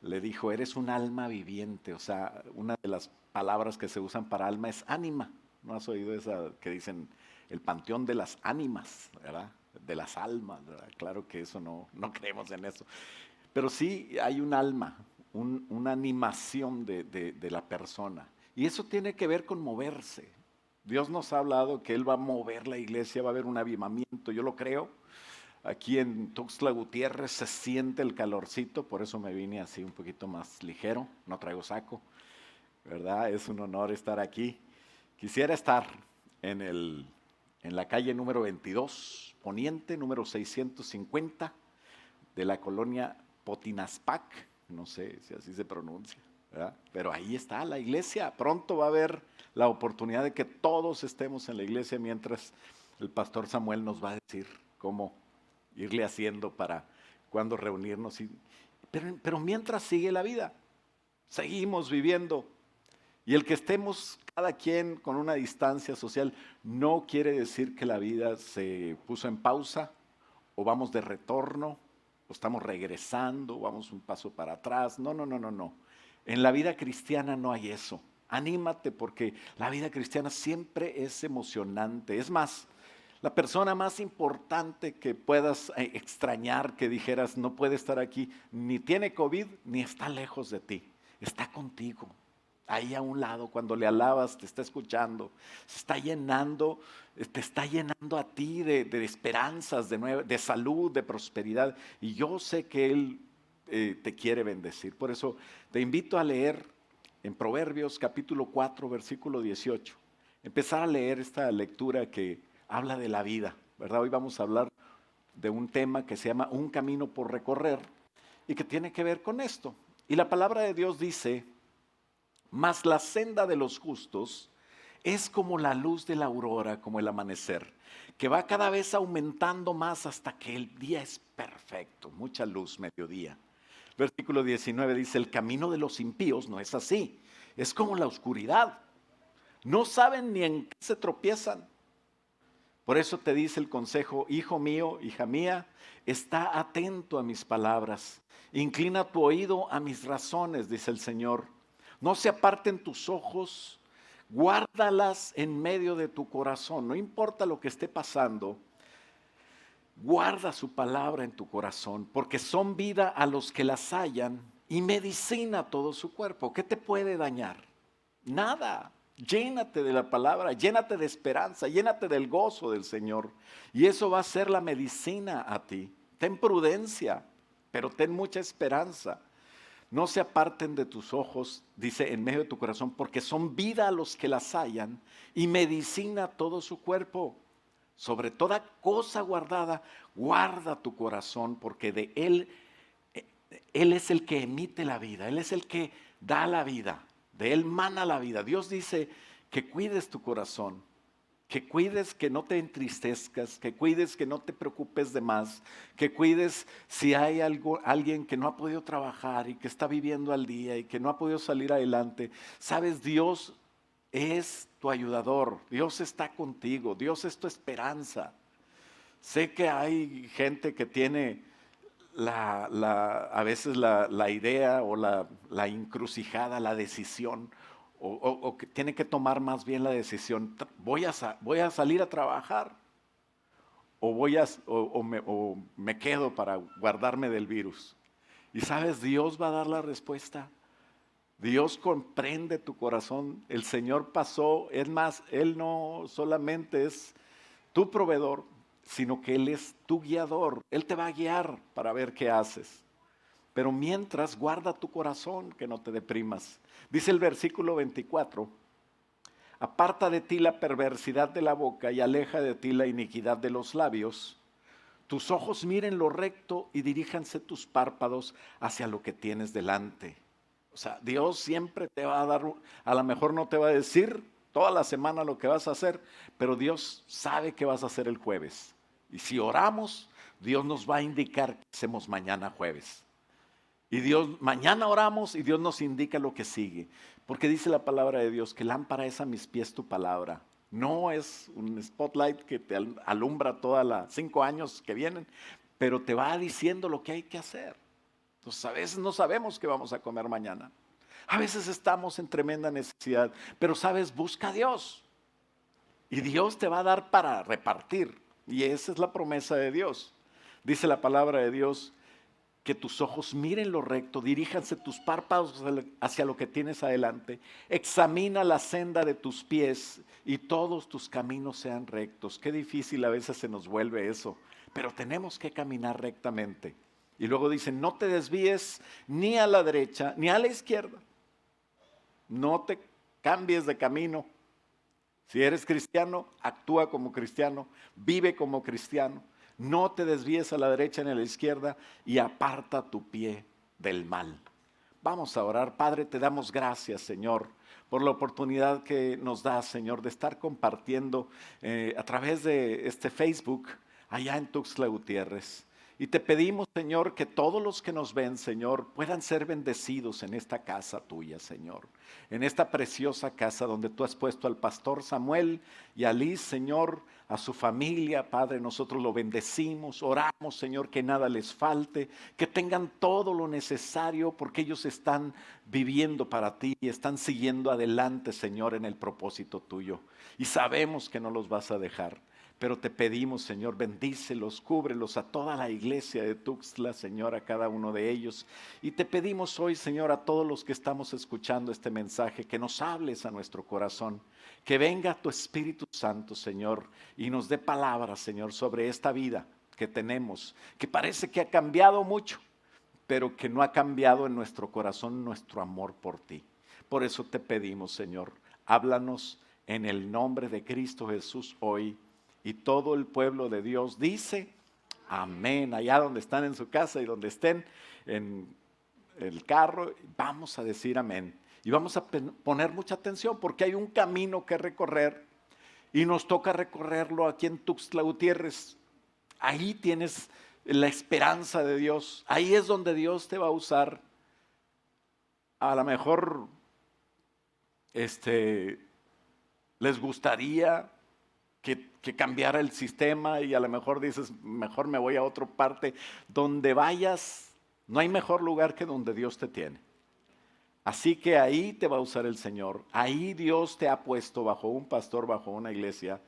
le dijo, eres un alma viviente. O sea, una de las palabras que se usan para alma es ánima. ¿No has oído esa que dicen el panteón de las ánimas, ¿verdad? De las almas, ¿verdad? Claro que eso no creemos en eso. Pero sí hay un alma, una animación de la persona. Y eso tiene que ver con moverse. Dios nos ha hablado que Él va a mover la iglesia, va a haber un avivamiento, yo lo creo. Aquí en Tuxtla Gutiérrez se siente el calorcito, por eso me vine así un poquito más ligero, no traigo saco, ¿verdad? Es un honor estar aquí. Quisiera estar en, en la calle número 22, Poniente, número 650, de la colonia Potinaspac, no sé si así se pronuncia, ¿verdad? Pero ahí está la iglesia. Pronto va a haber la oportunidad de que todos estemos en la iglesia mientras el pastor Samuel nos va a decir cómo irle haciendo para cuándo reunirnos. Pero mientras sigue la vida, seguimos viviendo. Y el que estemos cada quien con una distancia social no quiere decir que la vida se puso en pausa o vamos de retorno o estamos regresando, vamos un paso para atrás. No, no, no, no, no. En la vida cristiana no hay eso. Anímate porque la vida cristiana siempre es emocionante. Es más, la persona más importante que puedas extrañar, que dijeras no puede estar aquí, ni tiene COVID, ni está lejos de ti, está contigo. Ahí a un lado, cuando le alabas, te está escuchando, se está llenando, te está llenando a ti de esperanzas, de salud, de prosperidad. Y yo sé que Él te quiere bendecir. Por eso te invito a leer en Proverbios capítulo 4, versículo 18. Empezar a leer esta lectura que habla de la vida, ¿verdad? Hoy vamos a hablar de un tema que se llama Un camino por recorrer y que tiene que ver con esto. Y la palabra de Dios dice, mas la senda de los justos es como la luz de la aurora, como el amanecer, que va cada vez aumentando más hasta que el día es perfecto, mucha luz, mediodía. Versículo 19 dice, el camino de los impíos no es así, es como la oscuridad, no saben ni en qué se tropiezan. Por eso te dice el consejo, hijo mío, hija mía, está atento a mis palabras, inclina tu oído a mis razones, dice el Señor. No se aparten tus ojos, guárdalas en medio de tu corazón, no importa lo que esté pasando, guarda su palabra en tu corazón, porque son vida a los que las hallan y medicina a todo su cuerpo. ¿Qué te puede dañar? Nada. Llénate de la palabra, llénate de esperanza, llénate del gozo del Señor. Y eso va a ser la medicina a ti. Ten prudencia, pero ten mucha esperanza. No se aparten de tus ojos, dice, en medio de tu corazón, porque son vida a los que las hallan y medicina a todo su cuerpo. Sobre toda cosa guardada, guarda tu corazón, porque de Él es el que emite la vida, Él es el que da la vida, de Él mana la vida. Dios dice que cuides tu corazón, que cuides que no te entristezcas, que cuides que no te preocupes de más, que cuides si hay alguien que no ha podido trabajar y que está viviendo al día y que no ha podido salir adelante. Sabes, Dios es tu ayudador, Dios está contigo, Dios es tu esperanza. Sé que hay gente que tiene a veces la idea o la encrucijada, la decisión, o que tiene que tomar más bien la decisión, voy a salir a trabajar o me quedo para guardarme del virus. Y sabes, Dios va a dar la respuesta. Dios comprende tu corazón. El Señor pasó, es más, Él no solamente es tu proveedor, sino que Él es tu guiador. Él te va a guiar para ver qué haces. Pero mientras, guarda tu corazón, que no te deprimas. Dice el versículo 24, aparta de ti la perversidad de la boca y aleja de ti la iniquidad de los labios. Tus ojos miren lo recto y diríjanse tus párpados hacia lo que tienes delante. O sea, Dios siempre te va a dar, a lo mejor no te va a decir toda la semana lo que vas a hacer, pero Dios sabe qué vas a hacer el jueves. Y si oramos, Dios nos va a indicar qué hacemos mañana jueves. Y Dios, mañana oramos y Dios nos indica lo que sigue. Porque dice la palabra de Dios que lámpara es a mis pies tu palabra. No es un spotlight que te alumbra todas las 5 años que vienen, pero te va diciendo lo que hay que hacer. Entonces a veces no sabemos qué vamos a comer mañana. A veces estamos en tremenda necesidad, pero sabes, busca a Dios y Dios te va a dar para repartir. Y esa es la promesa de Dios. Dice la palabra de Dios que tus ojos miren lo recto, diríjanse tus párpados hacia lo que tienes adelante, examina la senda de tus pies y todos tus caminos sean rectos. Qué difícil a veces se nos vuelve eso, pero tenemos que caminar rectamente. Y luego dice, no te desvíes ni a la derecha ni a la izquierda, no te cambies de camino. Si eres cristiano, actúa como cristiano, vive como cristiano. No te desvíes a la derecha ni a la izquierda y aparta tu pie del mal. Vamos a orar. Padre, te damos gracias, Señor, por la oportunidad que nos das, Señor, de estar compartiendo a través de este Facebook allá en Tuxtla Gutiérrez. Y te pedimos, Señor, que todos los que nos ven, Señor, puedan ser bendecidos en esta casa tuya, Señor. En esta preciosa casa donde tú has puesto al pastor Samuel y a Liz, Señor, a su familia, Padre, nosotros lo bendecimos, oramos, Señor, que nada les falte, que tengan todo lo necesario porque ellos están viviendo para ti y están siguiendo adelante, Señor, en el propósito tuyo. Y sabemos que no los vas a dejar. Pero te pedimos, Señor, bendícelos, cúbrelos a toda la iglesia de Tuxtla, Señor, a cada uno de ellos. Y te pedimos hoy, Señor, a todos los que estamos escuchando este mensaje, que nos hables a nuestro corazón, que venga tu Espíritu Santo, Señor, y nos dé palabras, Señor, sobre esta vida que tenemos, que parece que ha cambiado mucho, pero que no ha cambiado en nuestro corazón nuestro amor por ti. Por eso te pedimos, Señor, háblanos en el nombre de Cristo Jesús hoy. Y todo el pueblo de Dios dice, amén. Allá donde están en su casa y donde estén en el carro, vamos a decir amén. Y vamos a poner mucha atención porque hay un camino que recorrer y nos toca recorrerlo aquí en Tuxtla Gutiérrez. Ahí tienes la esperanza de Dios. Ahí es donde Dios te va a usar. A lo mejor les gustaría que cambiara el sistema y a lo mejor dices, mejor me voy a otra parte. Donde vayas, no hay mejor lugar que donde Dios te tiene. Así que ahí te va a usar el Señor. Ahí Dios te ha puesto bajo un pastor, bajo una iglesia.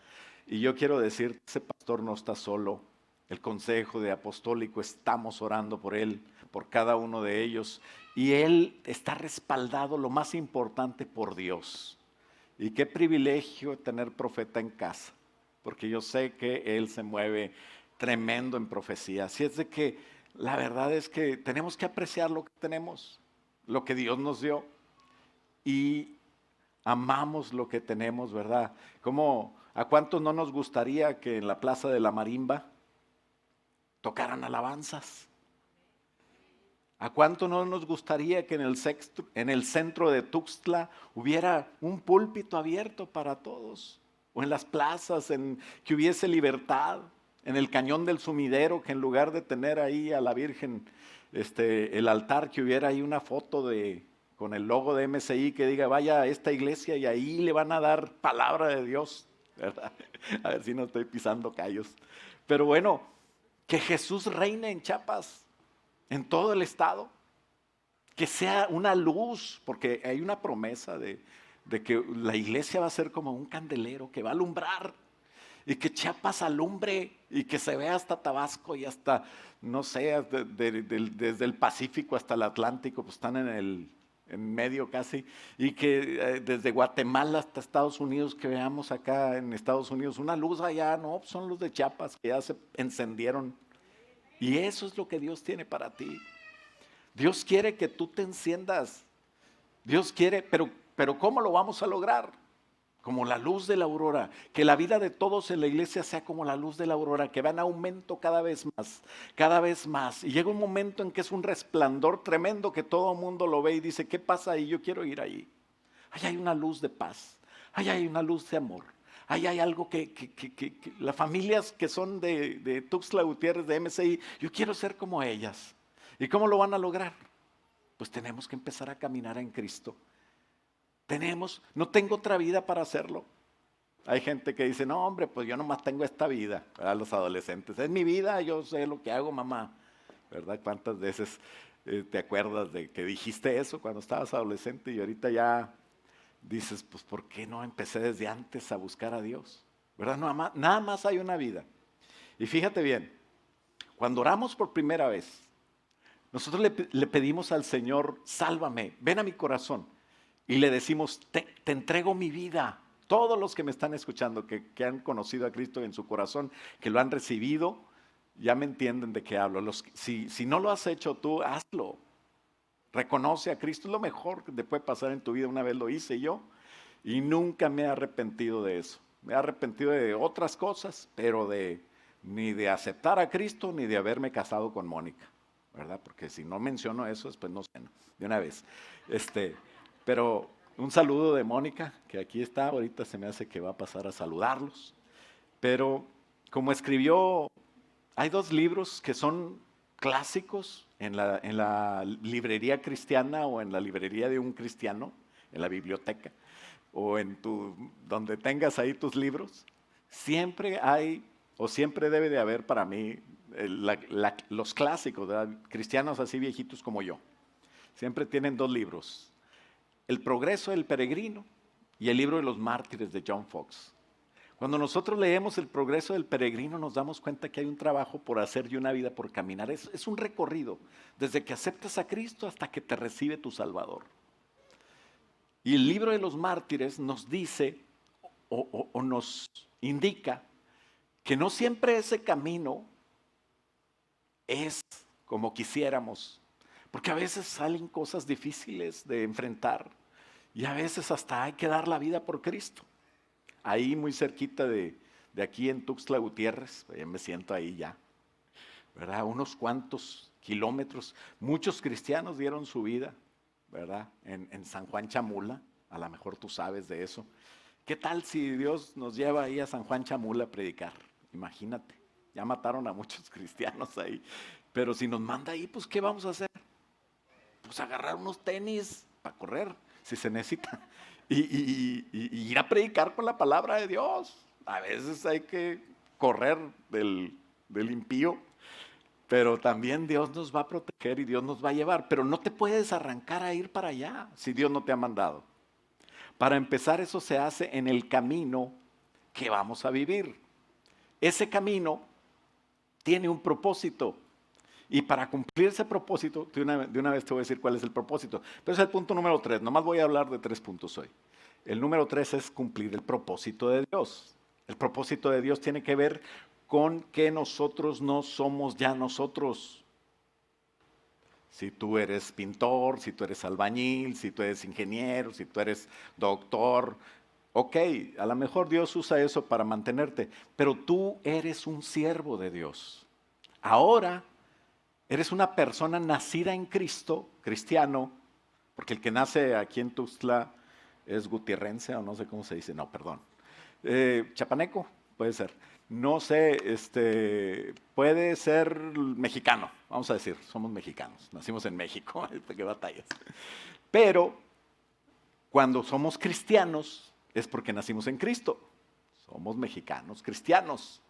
Y yo quiero decir, ese pastor no está solo. El consejo de apostólico, estamos orando por él, por cada uno de ellos. Y él está respaldado, lo más importante, por Dios. Y qué privilegio tener profeta en casa, porque yo sé que él se mueve tremendo en profecía. Así es de que la verdad es que tenemos que apreciar lo que tenemos, lo que Dios nos dio, y amamos lo que tenemos, ¿verdad? Como a cuántos no nos gustaría que en la Plaza de la Marimba tocaran alabanzas. ¿A cuánto no nos gustaría que en el centro de Tuxtla hubiera un púlpito abierto para todos? O en las plazas, que hubiese libertad. En el Cañón del Sumidero, que en lugar de tener ahí a la Virgen, el altar, que hubiera ahí una foto con el logo de MCI que diga, vaya a esta iglesia y ahí le van a dar palabra de Dios, ¿verdad? A ver si no estoy pisando callos. Pero bueno, que Jesús reine en Chiapas, en todo el estado, que sea una luz, porque hay una promesa de que la iglesia va a ser como un candelero que va a alumbrar, y que Chiapas alumbre, y que se vea hasta Tabasco y hasta, no sé, desde el Pacífico hasta el Atlántico, pues están en medio casi, y que desde Guatemala hasta Estados Unidos, que veamos acá en Estados Unidos una luz allá, no, son los de Chiapas que ya se encendieron. Y eso es lo que Dios tiene para ti. Dios quiere que tú te enciendas. Dios quiere, pero ¿cómo lo vamos a lograr? Como la luz de la aurora. Que la vida de todos en la iglesia sea como la luz de la aurora, que va en aumento cada vez más, cada vez más. Y llega un momento en que es un resplandor tremendo que todo el mundo lo ve y dice, ¿qué pasa ahí? Yo quiero ir ahí. Ahí hay una luz de paz. Ahí hay una luz de amor. Ahí hay algo que las familias que son de Tuxtla Gutiérrez, de MCI, yo quiero ser como ellas. ¿Y cómo lo van a lograr? Pues tenemos que empezar a caminar en Cristo. No tengo otra vida para hacerlo. Hay gente que dice, no hombre, pues yo nomás tengo esta vida, a los adolescentes. Es mi vida, yo sé lo que hago, mamá. ¿Verdad? ¿Cuántas veces ¿Te acuerdas de que dijiste eso cuando estabas adolescente y ahorita ya dices, pues ¿por qué no empecé desde antes a buscar a Dios? ¿Verdad? Nada más hay una vida. Y fíjate bien, cuando oramos por primera vez, nosotros le pedimos al Señor, sálvame, ven a mi corazón. Y le decimos, te entrego mi vida. Todos los que me están escuchando, que han conocido a Cristo en su corazón, que lo han recibido, ya me entienden de qué hablo. Si no lo has hecho tú, hazlo. Reconoce a Cristo, es lo mejor que te puede pasar en tu vida. Una vez lo hice yo y nunca me he arrepentido de eso. Me he arrepentido de otras cosas, pero ni de aceptar a Cristo ni de haberme casado con Mónica, ¿verdad? Porque si no menciono eso, después no sé, ¿no? De una vez. Pero un saludo de Mónica, que aquí está, ahorita se me hace que va a pasar a saludarlos. Pero como escribió, hay dos libros que son clásicos en la librería cristiana o en la librería de un cristiano, en la biblioteca, o donde tengas ahí tus libros. Siempre hay, o siempre debe de haber para mí, los clásicos, ¿verdad? Cristianos así viejitos como yo. Siempre tienen dos libros: El progreso del peregrino y el libro de los mártires de John Fox. Cuando nosotros leemos El progreso del peregrino nos damos cuenta que hay un trabajo por hacer y una vida por caminar. Es un recorrido, desde que aceptas a Cristo hasta que te recibe tu Salvador. Y el libro de los mártires nos dice o nos indica que no siempre ese camino es como quisiéramos, porque a veces salen cosas difíciles de enfrentar y a veces hasta hay que dar la vida por Cristo. Ahí muy cerquita de aquí en Tuxtla Gutiérrez, me siento ahí ya, ¿verdad? Unos cuantos kilómetros, muchos cristianos dieron su vida, ¿verdad? En San Juan Chamula, a lo mejor tú sabes de eso. ¿Qué tal si Dios nos lleva ahí a San Juan Chamula a predicar? Imagínate, ya mataron a muchos cristianos ahí, pero si nos manda ahí, pues ¿qué vamos a hacer? Pues agarrar unos tenis para correr, si se necesita, y ir a predicar con la palabra de Dios. A veces hay que correr del impío, pero también Dios nos va a proteger y Dios nos va a llevar. Pero no te puedes arrancar a ir para allá si Dios no te ha mandado. Para empezar, eso se hace en el camino que vamos a vivir. Ese camino tiene un propósito. Y para cumplir ese propósito, de una vez te voy a decir cuál es el propósito. Pero es el punto número 3. Nomás voy a hablar de 3 puntos hoy. El número 3 es cumplir el propósito de Dios. El propósito de Dios tiene que ver con que nosotros no somos ya nosotros. Si tú eres pintor, si tú eres albañil, si tú eres ingeniero, si tú eres doctor, ok, a lo mejor Dios usa eso para mantenerte, pero tú eres un siervo de Dios. Ahora eres una persona nacida en Cristo, cristiano, porque el que nace aquí en Tuxtla es gutierrense o no sé cómo se dice, no, perdón. Chapaneco, puede ser. No sé, puede ser mexicano, vamos a decir, somos mexicanos, nacimos en México, qué batallas. Pero cuando somos cristianos es porque nacimos en Cristo, somos mexicanos cristianos.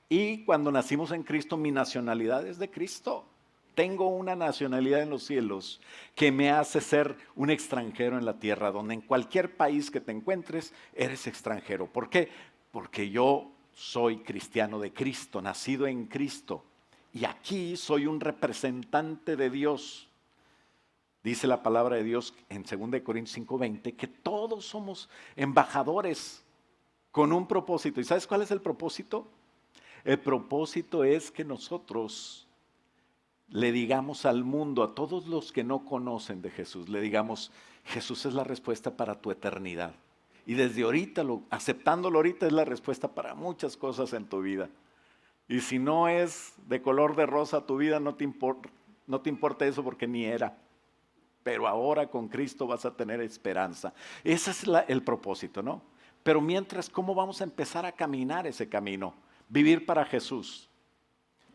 Y cuando nacimos en Cristo, mi nacionalidad es de Cristo. Tengo una nacionalidad en los cielos que me hace ser un extranjero en la tierra, donde en cualquier país que te encuentres, eres extranjero. ¿Por qué? Porque yo soy cristiano de Cristo, nacido en Cristo. Y aquí soy un representante de Dios. Dice la palabra de Dios en 2 Corintios 5:20 que todos somos embajadores con un propósito. ¿Y sabes cuál es el propósito? El propósito es que nosotros le digamos al mundo, a todos los que no conocen de Jesús, le digamos, Jesús es la respuesta para tu eternidad. Y desde ahorita, aceptándolo ahorita, es la respuesta para muchas cosas en tu vida. Y si no es de color de rosa tu vida, no te importa eso porque ni era. Pero ahora con Cristo vas a tener esperanza. Ese es el propósito, ¿no? Pero mientras, ¿cómo vamos a empezar a caminar ese camino? Vivir para Jesús.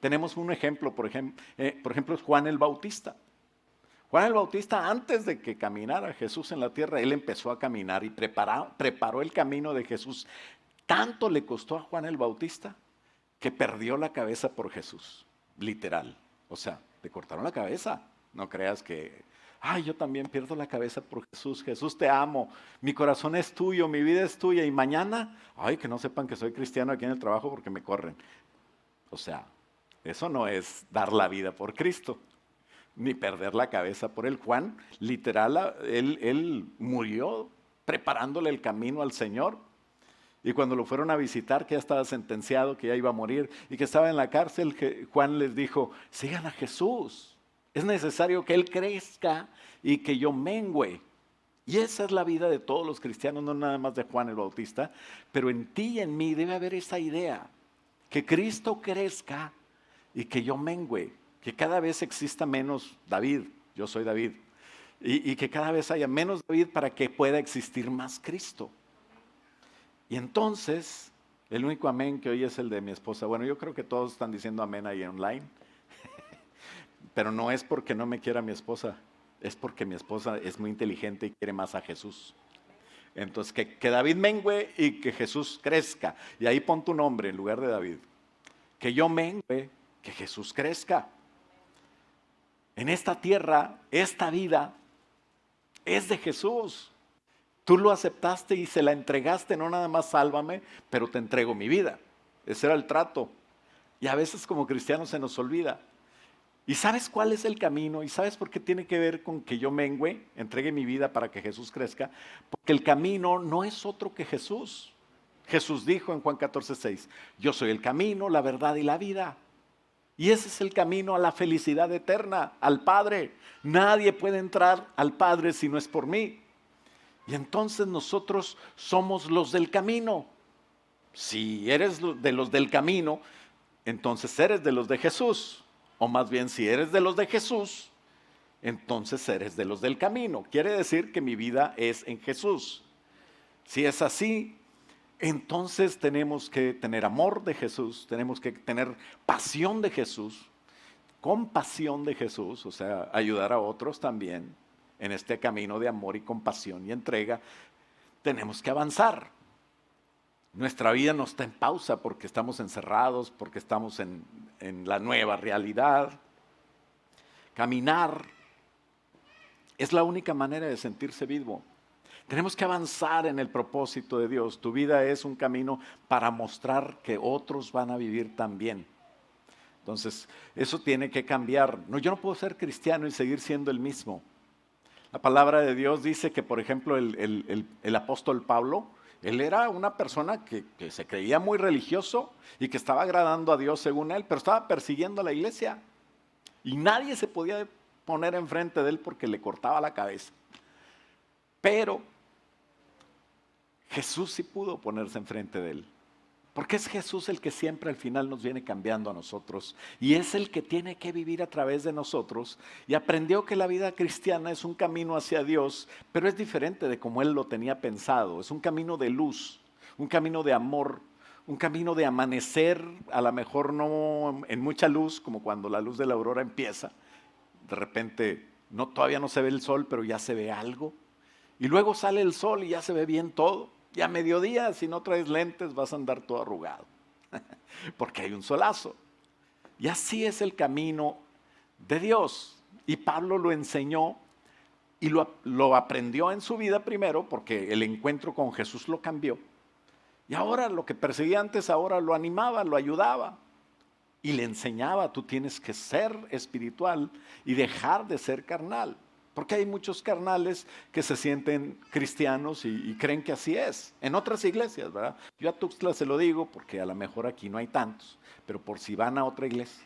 Tenemos un ejemplo, por ejemplo, es Juan el Bautista. Juan el Bautista, antes de que caminara Jesús en la tierra, él empezó a caminar y preparó el camino de Jesús. Tanto le costó a Juan el Bautista que perdió la cabeza por Jesús, literal. O sea, le cortaron la cabeza, No creas que, ay, yo también pierdo la cabeza por Jesús. Jesús, te amo. Mi corazón es tuyo, mi vida es tuya. Y mañana, ay, que no sepan que soy cristiano aquí en el trabajo porque me corren. O sea, eso no es dar la vida por Cristo, ni perder la cabeza por él. Juan, literal, él murió preparándole el camino al Señor. Y cuando lo fueron a visitar, que ya estaba sentenciado, que ya iba a morir y que estaba en la cárcel, Juan les dijo, sigan a Jesús. Es necesario que Él crezca y que yo mengüe. Y esa es la vida de todos los cristianos, no nada más de Juan el Bautista, pero en ti y en mí debe haber esa idea, que Cristo crezca y que yo mengüe, que cada vez exista menos David, yo soy David, y que cada vez haya menos David para que pueda existir más Cristo. Y entonces, el único amén que hoy es el de mi esposa. Bueno, yo creo que todos están diciendo amén ahí online, pero no es porque no me quiera mi esposa, es porque mi esposa es muy inteligente y quiere más a Jesús. Entonces, que David mengüe y que Jesús crezca. Y ahí pon tu nombre en lugar de David. Que yo mengüe, que Jesús crezca. En esta tierra, esta vida es de Jesús. Tú lo aceptaste y se la entregaste, no nada más sálvame, pero te entrego mi vida. Ese era el trato. Y a veces como cristianos se nos olvida. ¿Y sabes cuál es el camino? ¿Y sabes por qué tiene que ver con que yo mengüe, entregue mi vida para que Jesús crezca? Porque el camino no es otro que Jesús. Jesús dijo en Juan 14:6, yo soy el camino, la verdad y la vida. Y ese es el camino a la felicidad eterna, al Padre. Nadie puede entrar al Padre si no es por mí. Y entonces nosotros somos los del camino. Si eres de los del camino, entonces eres de los de Jesús. O más bien, si eres de los de Jesús, entonces eres de los del camino. Quiere decir que mi vida es en Jesús. Si es así, entonces tenemos que tener amor de Jesús, tenemos que tener pasión de Jesús, compasión de Jesús, o sea, ayudar a otros también en este camino de amor y compasión y entrega. Tenemos que avanzar. Nuestra vida no está en pausa porque estamos encerrados, porque estamos en la nueva realidad. Caminar es la única manera de sentirse vivo. Tenemos que avanzar en el propósito de Dios. Tu vida es un camino para mostrar que otros van a vivir también. Entonces, eso tiene que cambiar. No, yo no puedo ser cristiano y seguir siendo el mismo. La palabra de Dios dice que, por ejemplo, el apóstol Pablo, él era una persona que se creía muy religioso y que estaba agradando a Dios según él, pero estaba persiguiendo a la iglesia. Y nadie se podía poner enfrente de él porque le cortaba la cabeza. Pero Jesús sí pudo ponerse enfrente de él. Porque es Jesús el que siempre al final nos viene cambiando a nosotros. Y es el que tiene que vivir a través de nosotros. Y aprendió que la vida cristiana es un camino hacia Dios, pero es diferente de como él lo tenía pensado. Es un camino de luz, un camino de amor, un camino de amanecer, a lo mejor no en mucha luz, como cuando la luz de la aurora empieza. De repente todavía no se ve el sol, pero ya se ve algo. Y luego sale el sol y ya se ve bien todo. Y a mediodía, si no traes lentes, vas a andar todo arrugado, porque hay un solazo. Y así es el camino de Dios. Y Pablo lo enseñó y lo aprendió en su vida primero, porque el encuentro con Jesús lo cambió. Y ahora lo que perseguía antes, ahora lo animaba, lo ayudaba. Y le enseñaba, tú tienes que ser espiritual y dejar de ser carnal. Porque hay muchos carnales que se sienten cristianos y creen que así es. En otras iglesias, ¿verdad? Yo a Tuxtla se lo digo porque a lo mejor aquí no hay tantos, pero por si van a otra iglesia.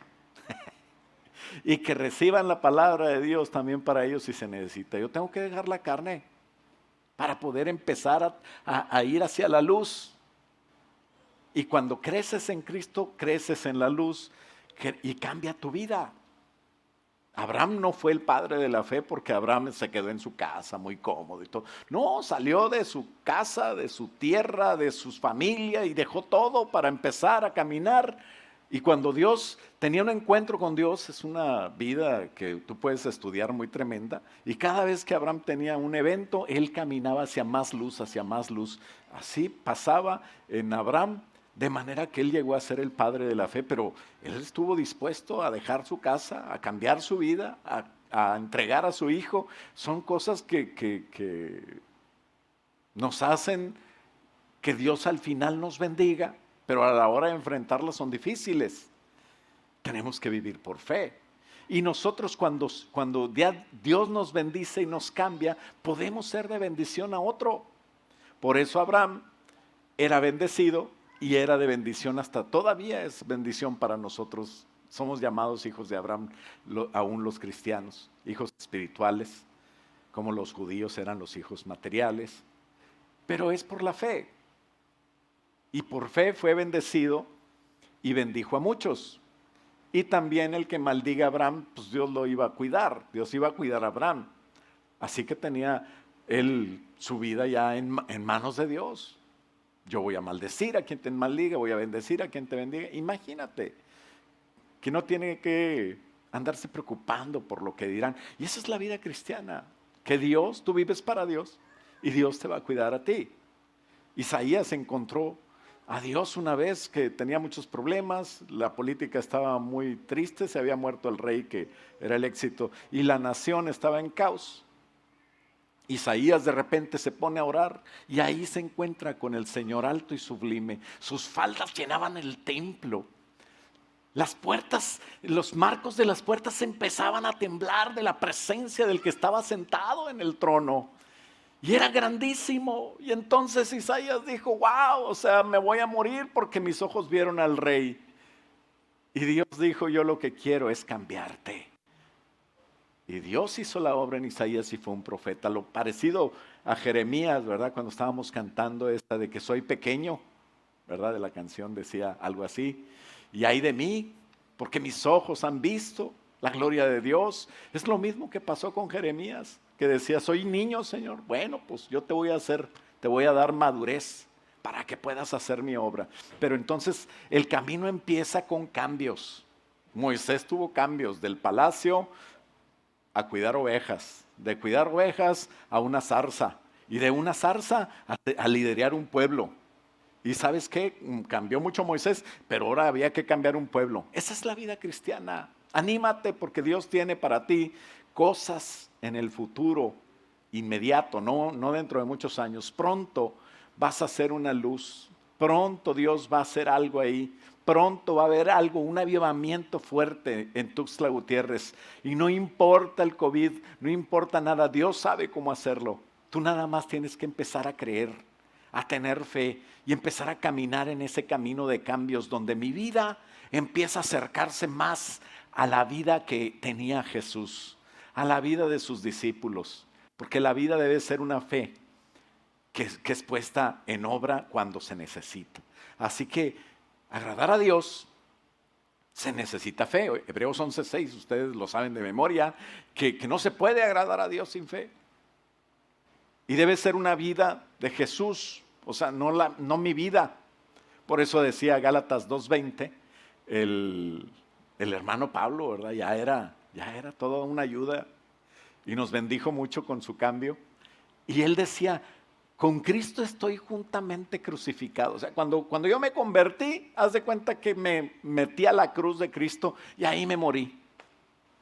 Y que reciban la palabra de Dios también para ellos si se necesita. Yo tengo que dejar la carne para poder empezar a ir hacia la luz. Y cuando creces en Cristo, creces en la luz y cambia tu vida. Abraham no fue el padre de la fe porque Abraham se quedó en su casa muy cómodo y todo. No, salió de su casa, de su tierra, de su familia y dejó todo para empezar a caminar. Y cuando Dios tenía un encuentro con Dios, es una vida que tú puedes estudiar muy tremenda. Y cada vez que Abraham tenía un evento, él caminaba hacia más luz, hacia más luz. Así pasaba en Abraham. De manera que él llegó a ser el padre de la fe, pero él estuvo dispuesto a dejar su casa, a cambiar su vida, a entregar a su hijo, son cosas que nos hacen que Dios al final nos bendiga, pero a la hora de enfrentarlas son difíciles. Tenemos que vivir por fe. Y nosotros cuando Dios nos bendice y nos cambia, podemos ser de bendición a otro. Por eso Abraham era bendecido y era de bendición, hasta todavía es bendición para nosotros. Somos llamados hijos de Abraham, aún los cristianos, hijos espirituales, como los judíos eran los hijos materiales. Pero es por la fe. Y por fe fue bendecido y bendijo a muchos. Y también el que maldiga a Abraham, pues Dios lo iba a cuidar. Dios iba a cuidar a Abraham. Así que tenía él su vida ya en manos de Dios. Yo voy a maldecir a quien te maldiga, voy a bendecir a quien te bendiga. Imagínate que no tiene que andarse preocupando por lo que dirán. Y esa es la vida cristiana. Que Dios, tú vives para Dios y Dios te va a cuidar a ti. Isaías encontró a Dios una vez que tenía muchos problemas, la política estaba muy triste, se había muerto el rey que era el éxito y la nación estaba en caos. Isaías de repente se pone a orar y ahí se encuentra con el Señor alto y sublime. Sus faldas llenaban el templo. Las puertas, los marcos de las puertas empezaban a temblar de la presencia del que estaba sentado en el trono. Y era grandísimo. Y entonces Isaías dijo, wow, o sea, me voy a morir porque mis ojos vieron al rey. Y Dios dijo, yo lo que quiero es cambiarte. Y Dios hizo la obra en Isaías y fue un profeta. Lo parecido a Jeremías, ¿verdad? Cuando estábamos cantando esta de que soy pequeño, ¿verdad? De la canción decía algo así. Y ay de mí, porque mis ojos han visto la gloria de Dios. Es lo mismo que pasó con Jeremías, que decía, soy niño, Señor. Bueno, pues yo te voy a dar madurez para que puedas hacer mi obra. Pero entonces el camino empieza con cambios. Moisés tuvo cambios del palacio a cuidar ovejas, de cuidar ovejas a una zarza, y de una zarza a liderar un pueblo. Y ¿sabes qué? Cambió mucho Moisés, pero ahora había que cambiar un pueblo. Esa es la vida cristiana. Anímate porque Dios tiene para ti cosas en el futuro inmediato, no dentro de muchos años. Pronto vas a ser una luz, pronto Dios va a hacer algo ahí, pronto va a haber algo, un avivamiento fuerte en Tuxtla Gutiérrez. Y no importa el COVID, no importa nada, Dios sabe cómo hacerlo. Tú nada más tienes que empezar a creer, a tener fe y empezar a caminar en ese camino de cambios donde mi vida empieza a acercarse más a la vida que tenía Jesús, a la vida de sus discípulos, porque la vida debe ser una fe que es puesta en obra cuando se necesita. Así que agradar a Dios se necesita fe. Hebreos 11:6, ustedes lo saben de memoria, que no se puede agradar a Dios sin fe. Y debe ser una vida de Jesús, o sea, no mi vida. Por eso decía Gálatas 2:20, el hermano Pablo, ¿verdad? Ya era toda una ayuda y nos bendijo mucho con su cambio. Y él decía, con Cristo estoy juntamente crucificado. O sea, cuando yo me convertí, haz de cuenta que me metí a la cruz de Cristo y ahí me morí.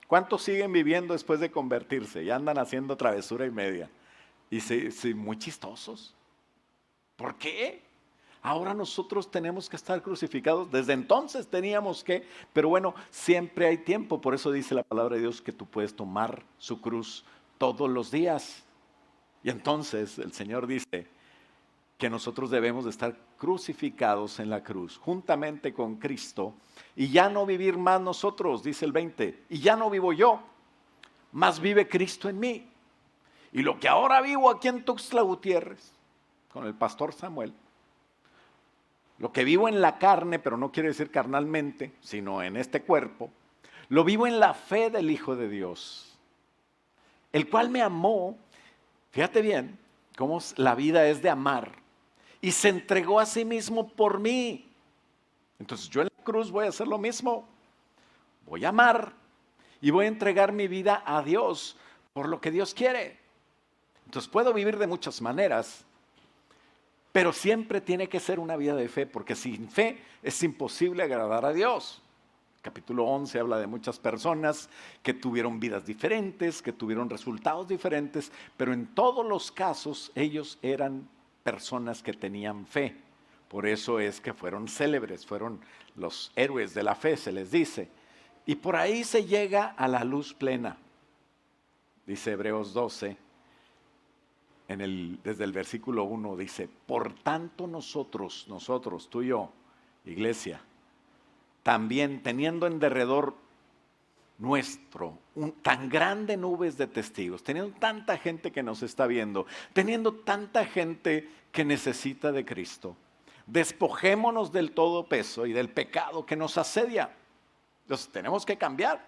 ¿Cuántos siguen viviendo después de convertirse? Ya andan haciendo travesura y media. Y sí, muy chistosos. ¿Por qué? Ahora nosotros tenemos que estar crucificados. Desde entonces teníamos que, pero bueno, siempre hay tiempo. Por eso dice la palabra de Dios que tú puedes tomar su cruz todos los días. Y entonces el Señor dice que nosotros debemos de estar crucificados en la cruz, juntamente con Cristo, y ya no vivir más nosotros, dice el 20, y ya no vivo yo, mas vive Cristo en mí. Y lo que ahora vivo aquí en Tuxtla Gutiérrez, con el pastor Samuel, lo que vivo en la carne, pero no quiere decir carnalmente, sino en este cuerpo, lo vivo en la fe del Hijo de Dios, el cual me amó. Fíjate bien cómo la vida es de amar y se entregó a sí mismo por mí. Entonces yo en la cruz voy a hacer lo mismo, voy a amar y voy a entregar mi vida a Dios por lo que Dios quiere. Entonces puedo vivir de muchas maneras, pero siempre tiene que ser una vida de fe, porque sin fe es imposible agradar a Dios. Capítulo 11 habla de muchas personas que tuvieron vidas diferentes, que tuvieron resultados diferentes, pero en todos los casos ellos eran personas que tenían fe. Por eso es que fueron célebres, fueron los héroes de la fe, se les dice. Y por ahí se llega a la luz plena. Dice Hebreos 12, desde el versículo 1, dice: por tanto nosotros, tú y yo, iglesia, también teniendo en derredor nuestro tan grande nubes de testigos, teniendo tanta gente que nos está viendo, teniendo tanta gente que necesita de Cristo, despojémonos del todo peso y del pecado que nos asedia. Entonces tenemos que cambiar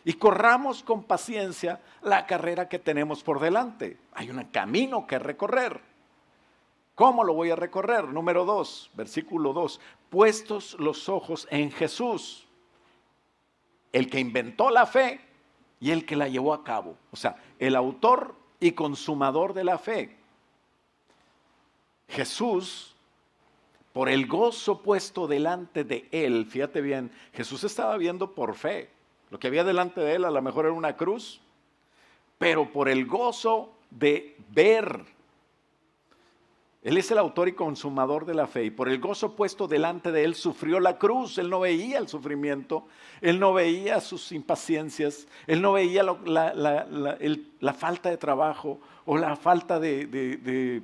y corramos con paciencia la carrera que tenemos por delante. Hay un camino que recorrer. ¿Cómo lo voy a recorrer? Número 2, versículo 2. Puestos los ojos en Jesús, el que inventó la fe y el que la llevó a cabo. O sea, el autor y consumador de la fe. Jesús, por el gozo puesto delante de él, fíjate bien, Jesús estaba viendo por fe. Lo que había delante de él a lo mejor era una cruz, pero por el gozo de ver. Él es el autor y consumador de la fe, y por el gozo puesto delante de él sufrió la cruz. Él no veía el sufrimiento, él no veía sus impaciencias, él no veía la falta de trabajo o la falta de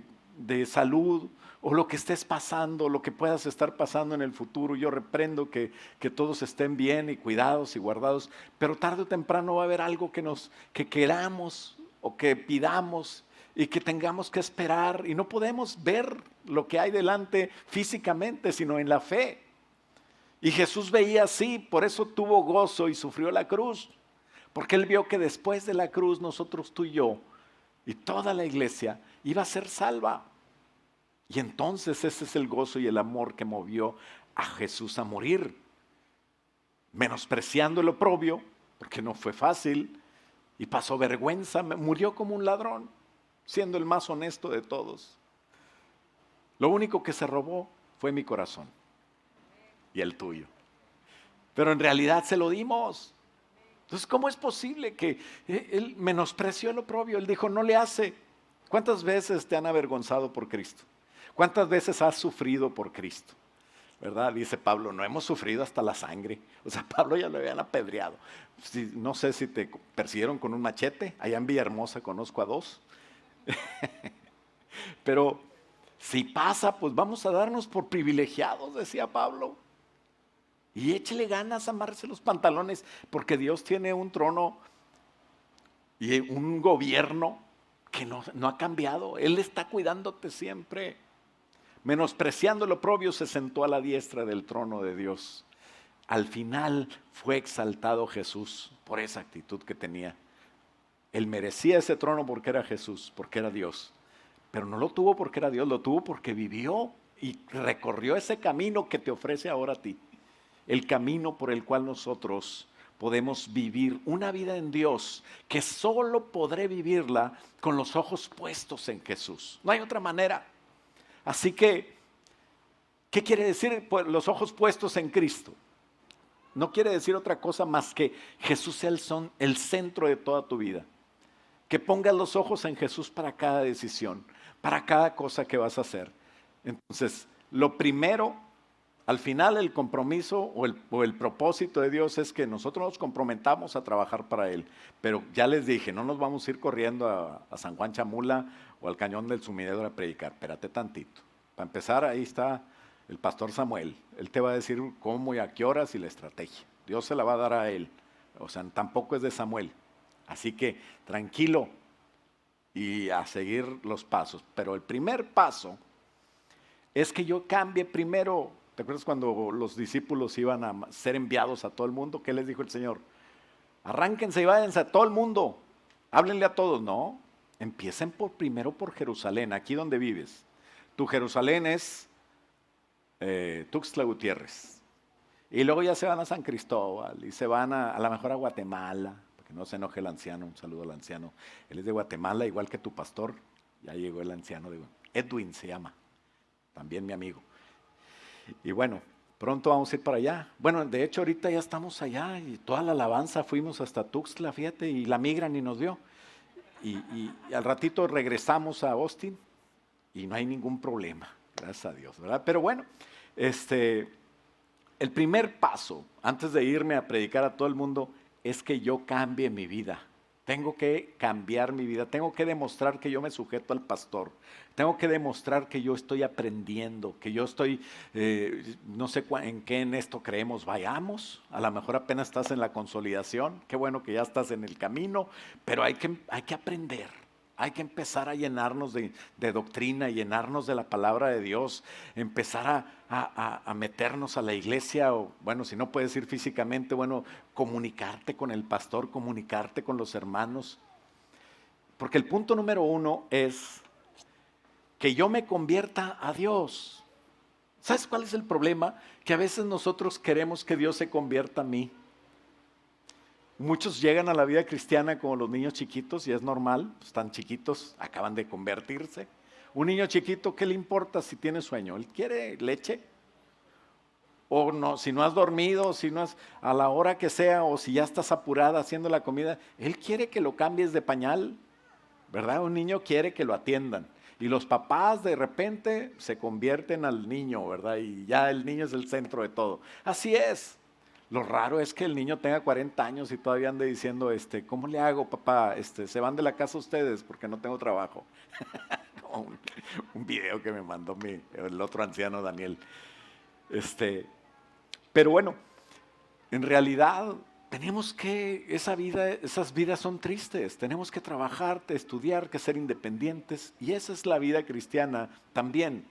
salud o lo que estés pasando, lo que puedas estar pasando en el futuro. Yo reprendo que todos estén bien y cuidados y guardados, pero tarde o temprano va a haber algo que queramos o que pidamos y que tengamos que esperar, y no podemos ver lo que hay delante físicamente, sino en la fe. Y Jesús veía así, por eso tuvo gozo y sufrió la cruz, porque él vio que después de la cruz nosotros, tú y yo, y toda la iglesia iba a ser salva. Y entonces ese es el gozo y el amor que movió a Jesús a morir, menospreciando el oprobio, porque no fue fácil, y pasó vergüenza, murió como un ladrón, siendo el más honesto de todos. Lo único que se robó fue mi corazón y el tuyo, pero en realidad se lo dimos. Entonces, ¿cómo es posible que él menospreció el oprobio? Él dijo, no le hace. ¿Cuántas veces te han avergonzado por Cristo? ¿Cuántas veces has sufrido por Cristo? ¿Verdad? Dice Pablo, no hemos sufrido hasta la sangre. O sea, Pablo ya lo habían apedreado. No sé si te persiguieron con un machete. Allá en Villahermosa conozco a 2. Pero si pasa, pues vamos a darnos por privilegiados, decía Pablo. Y échele ganas, amárrese los pantalones, porque Dios tiene un trono y un gobierno que no ha cambiado. Él está cuidándote siempre. Menospreciando el oprobio, se sentó a la diestra del trono de Dios. Al final fue exaltado Jesús por esa actitud que tenía. Él merecía ese trono porque era Jesús, porque era Dios. Pero no lo tuvo porque era Dios, lo tuvo porque vivió y recorrió ese camino que te ofrece ahora a ti. El camino por el cual nosotros podemos vivir una vida en Dios, que solo podré vivirla con los ojos puestos en Jesús. No hay otra manera. Así que, ¿qué quiere decir pues, los ojos puestos en Cristo? No quiere decir otra cosa más que Jesús sea el centro de toda tu vida. Que pongas los ojos en Jesús para cada decisión, para cada cosa que vas a hacer. Entonces, lo primero, al final el compromiso o el propósito de Dios es que nosotros nos comprometamos a trabajar para Él. Pero ya les dije, no nos vamos a ir corriendo a San Juan Chamula o al Cañón del Sumidero a predicar. Espérate tantito. Para empezar, ahí está el pastor Samuel. Él te va a decir cómo y a qué horas y la estrategia. Dios se la va a dar a él. O sea, tampoco es de Samuel. Así que tranquilo y a seguir los pasos. Pero el primer paso es que yo cambie primero. ¿Te acuerdas cuando los discípulos iban a ser enviados a todo el mundo? ¿Qué les dijo el Señor? Arránquense y váyanse a todo el mundo. Háblenle a todos. No, empiecen primero por Jerusalén, aquí donde vives. Tu Jerusalén es Tuxtla Gutiérrez. Y luego ya se van a San Cristóbal y se van a lo mejor a Guatemala. Que no se enoje el anciano, un saludo al anciano. Él es de Guatemala, igual que tu pastor. Ya llegó el anciano, Edwin se llama, también mi amigo. Y bueno, Pronto vamos a ir para allá. Bueno, de hecho ahorita ya estamos allá y toda la alabanza fuimos hasta Tuxtla, fíjate, y la migra ni nos dio. Y al ratito regresamos a Austin y no hay ningún problema, gracias a Dios, ¿verdad? Pero bueno, el primer paso antes de irme a predicar a todo el mundo es que yo cambie mi vida. Tengo que cambiar mi vida, tengo que demostrar que yo me sujeto al pastor, tengo que demostrar que yo estoy aprendiendo, que yo estoy, no sé en qué en esto creemos, vayamos, a lo mejor apenas estás en la consolidación, qué bueno que ya estás en el camino, pero hay que aprender. Hay que empezar a llenarnos de doctrina, llenarnos de la palabra de Dios, empezar a meternos a la iglesia, o bueno, si no puedes ir físicamente, bueno, comunicarte con el pastor, comunicarte con los hermanos. Porque el punto número 1 es que yo me convierta a Dios. ¿Sabes cuál es el problema? Que a veces nosotros queremos que Dios se convierta a mí. Muchos llegan a la vida cristiana como los niños chiquitos y es normal, están chiquitos, acaban de convertirse. Un niño chiquito, ¿qué le importa si tiene sueño? ¿Él quiere leche? O no, si no has dormido, si no has, a la hora que sea, o si ya estás apurada haciendo la comida, él quiere que lo cambies de pañal, ¿verdad? Un niño quiere que lo atiendan. Y los papás de repente se convierten al niño, ¿verdad? Y ya el niño es el centro de todo. Así es. Lo raro es que el niño tenga 40 años y todavía ande diciendo, ¿cómo le hago, papá? Se van de la casa ustedes porque no tengo trabajo. un video que me mandó el otro anciano, Daniel. Pero bueno, en realidad tenemos que, esas vidas son tristes. Tenemos que trabajar, estudiar, que ser independientes. Y esa es la vida cristiana también.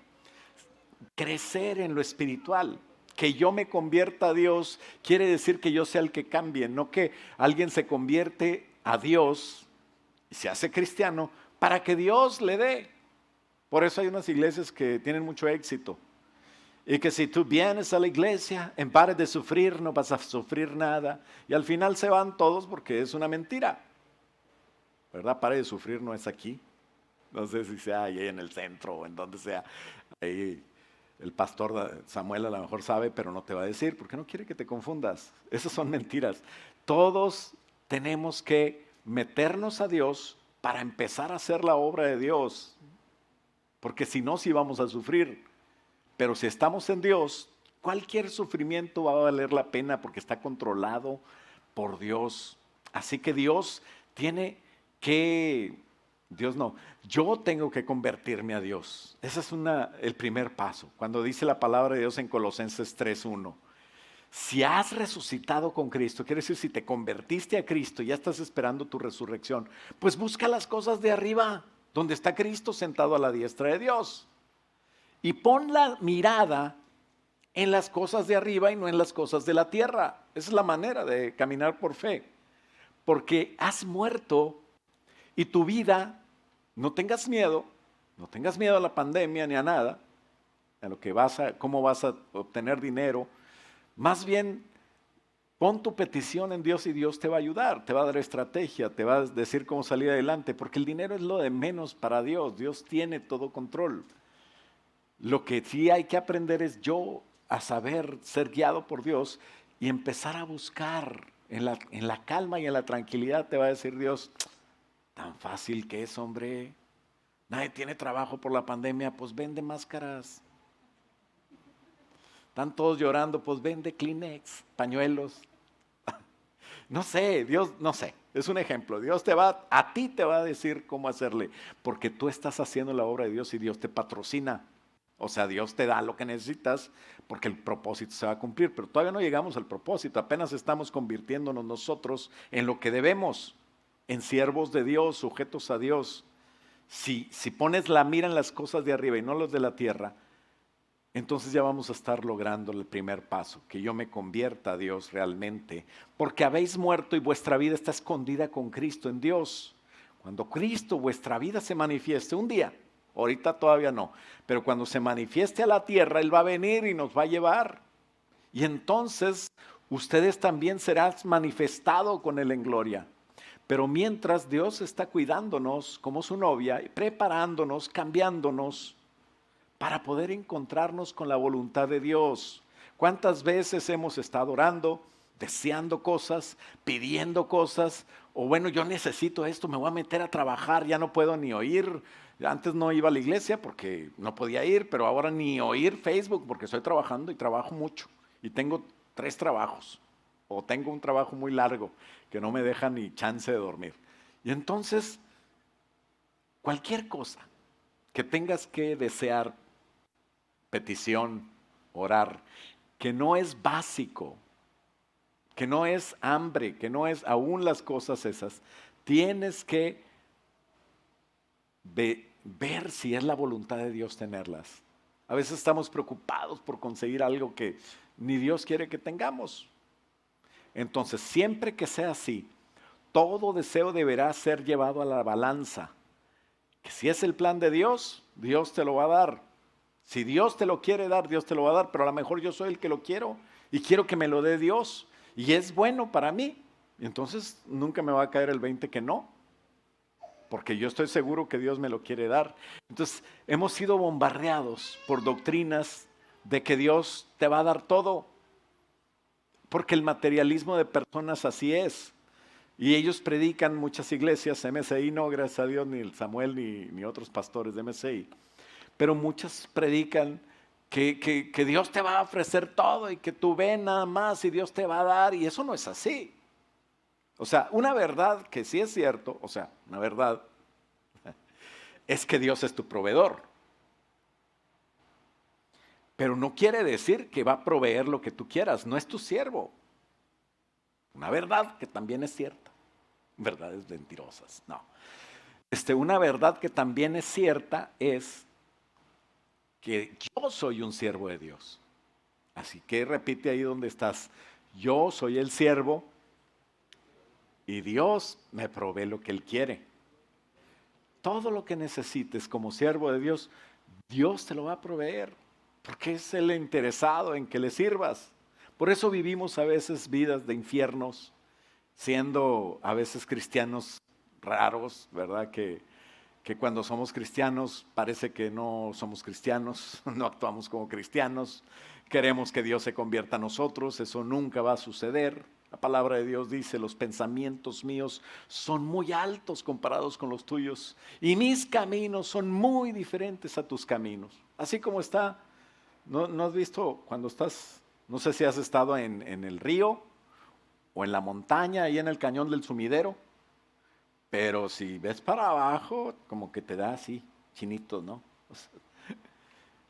Crecer en lo espiritual. Que yo me convierta a Dios quiere decir que yo sea el que cambie, no que alguien se convierte a Dios y se hace cristiano para que Dios le dé. Por eso hay unas iglesias que tienen mucho éxito. Y que si tú vienes a la iglesia, en vez de sufrir, no vas a sufrir nada. Y al final se van todos porque es una mentira. ¿Verdad? Pare de sufrir no es aquí. No sé si sea ahí en el centro o en donde sea. Ahí el pastor Samuel a lo mejor sabe, pero no te va a decir, porque no quiere que te confundas. Esas son mentiras. Todos tenemos que meternos a Dios para empezar a hacer la obra de Dios. Porque si no, sí vamos a sufrir. Pero si estamos en Dios, cualquier sufrimiento va a valer la pena porque está controlado por Dios. Así que Dios tiene que... yo tengo que convertirme a Dios. Ese es el primer paso. Cuando dice la palabra de Dios en Colosenses 3:1. Si has resucitado con Cristo, quiere decir si te convertiste a Cristo y ya estás esperando tu resurrección, pues busca las cosas de arriba, donde está Cristo sentado a la diestra de Dios. Y pon la mirada en las cosas de arriba y no en las cosas de la tierra. Esa es la manera de caminar por fe. Porque has muerto y tu vida, no tengas miedo a la pandemia ni a nada, a lo que cómo vas a obtener dinero. Más bien, pon tu petición en Dios y Dios te va a ayudar, te va a dar estrategia, te va a decir cómo salir adelante, porque el dinero es lo de menos para Dios. Dios tiene todo control. Lo que sí hay que aprender es yo a saber ser guiado por Dios y empezar a buscar en la calma y en la tranquilidad. Te va a decir Dios, tan fácil que es, hombre. Nadie tiene trabajo por la pandemia, pues vende máscaras. Están todos llorando, pues vende Kleenex, pañuelos. No sé, Dios, no sé, es un ejemplo. Dios a ti te va a decir cómo hacerle, porque tú estás haciendo la obra de Dios y Dios te patrocina. O sea, Dios te da lo que necesitas porque el propósito se va a cumplir, pero todavía no llegamos al propósito, apenas estamos convirtiéndonos nosotros en lo que debemos, en siervos de Dios, sujetos a Dios. Si pones la mira en las cosas de arriba y no las de la tierra, entonces ya vamos a estar logrando el primer paso, que yo me convierta a Dios realmente, porque habéis muerto y vuestra vida está escondida con Cristo en Dios. Cuando Cristo, vuestra vida se manifieste un día, ahorita todavía no, pero cuando se manifieste a la tierra, Él va a venir y nos va a llevar. Y entonces ustedes también serán manifestados con Él en gloria. Pero mientras Dios está cuidándonos como su novia, preparándonos, cambiándonos, para poder encontrarnos con la voluntad de Dios. ¿Cuántas veces hemos estado orando, deseando cosas, pidiendo cosas? O bueno, yo necesito esto, me voy a meter a trabajar, ya no puedo ni oír. Antes no iba a la iglesia porque no podía ir, pero ahora ni oír Facebook porque estoy trabajando y trabajo mucho. Y tengo 3 trabajos. O tengo un trabajo muy largo que no me deja ni chance de dormir. Y entonces, cualquier cosa que tengas que desear, petición, orar, que no es básico, que no es hambre, que no es aún las cosas esas, tienes que ver si es la voluntad de Dios tenerlas. A veces estamos preocupados por conseguir algo que ni Dios quiere que tengamos. Entonces, siempre que sea así, todo deseo deberá ser llevado a la balanza. Que si es el plan de Dios, Dios te lo va a dar. Si Dios te lo quiere dar, Dios te lo va a dar, pero a lo mejor yo soy el que lo quiero y quiero que me lo dé Dios y es bueno para mí. Y entonces nunca me va a caer el 20 que no, porque yo estoy seguro que Dios me lo quiere dar. Entonces hemos sido bombardeados por doctrinas de que Dios te va a dar todo, porque el materialismo de personas así es. Y ellos predican, muchas iglesias, MSI no, gracias a Dios, ni el Samuel ni otros pastores de MSI, pero muchas predican que Dios te va a ofrecer todo y que tú ve nada más y Dios te va a dar, y eso no es así. O sea, una verdad que sí es cierto, o sea, una verdad es que Dios es tu proveedor, pero no quiere decir que va a proveer lo que tú quieras, no es tu siervo. Una verdad que también es cierta, verdades mentirosas, no. Una verdad que también es cierta es que yo soy un siervo de Dios. Así que repite ahí donde estás. Yo soy el siervo y Dios me provee lo que Él quiere. Todo lo que necesites como siervo de Dios, Dios te lo va a proveer, porque es el interesado en que le sirvas. Por eso vivimos a veces vidas de infiernos, siendo a veces cristianos raros, ¿verdad? Que cuando somos cristianos parece que no somos cristianos, no actuamos como cristianos, queremos que Dios se convierta a nosotros, eso nunca va a suceder. La palabra de Dios dice, los pensamientos míos son muy altos comparados con los tuyos y mis caminos son muy diferentes a tus caminos. Así como está, ¿no has visto cuando estás, no sé si has estado en el río o en la montaña, ahí en el cañón del Sumidero? Pero si ves para abajo, como que te da así, chinito, ¿no?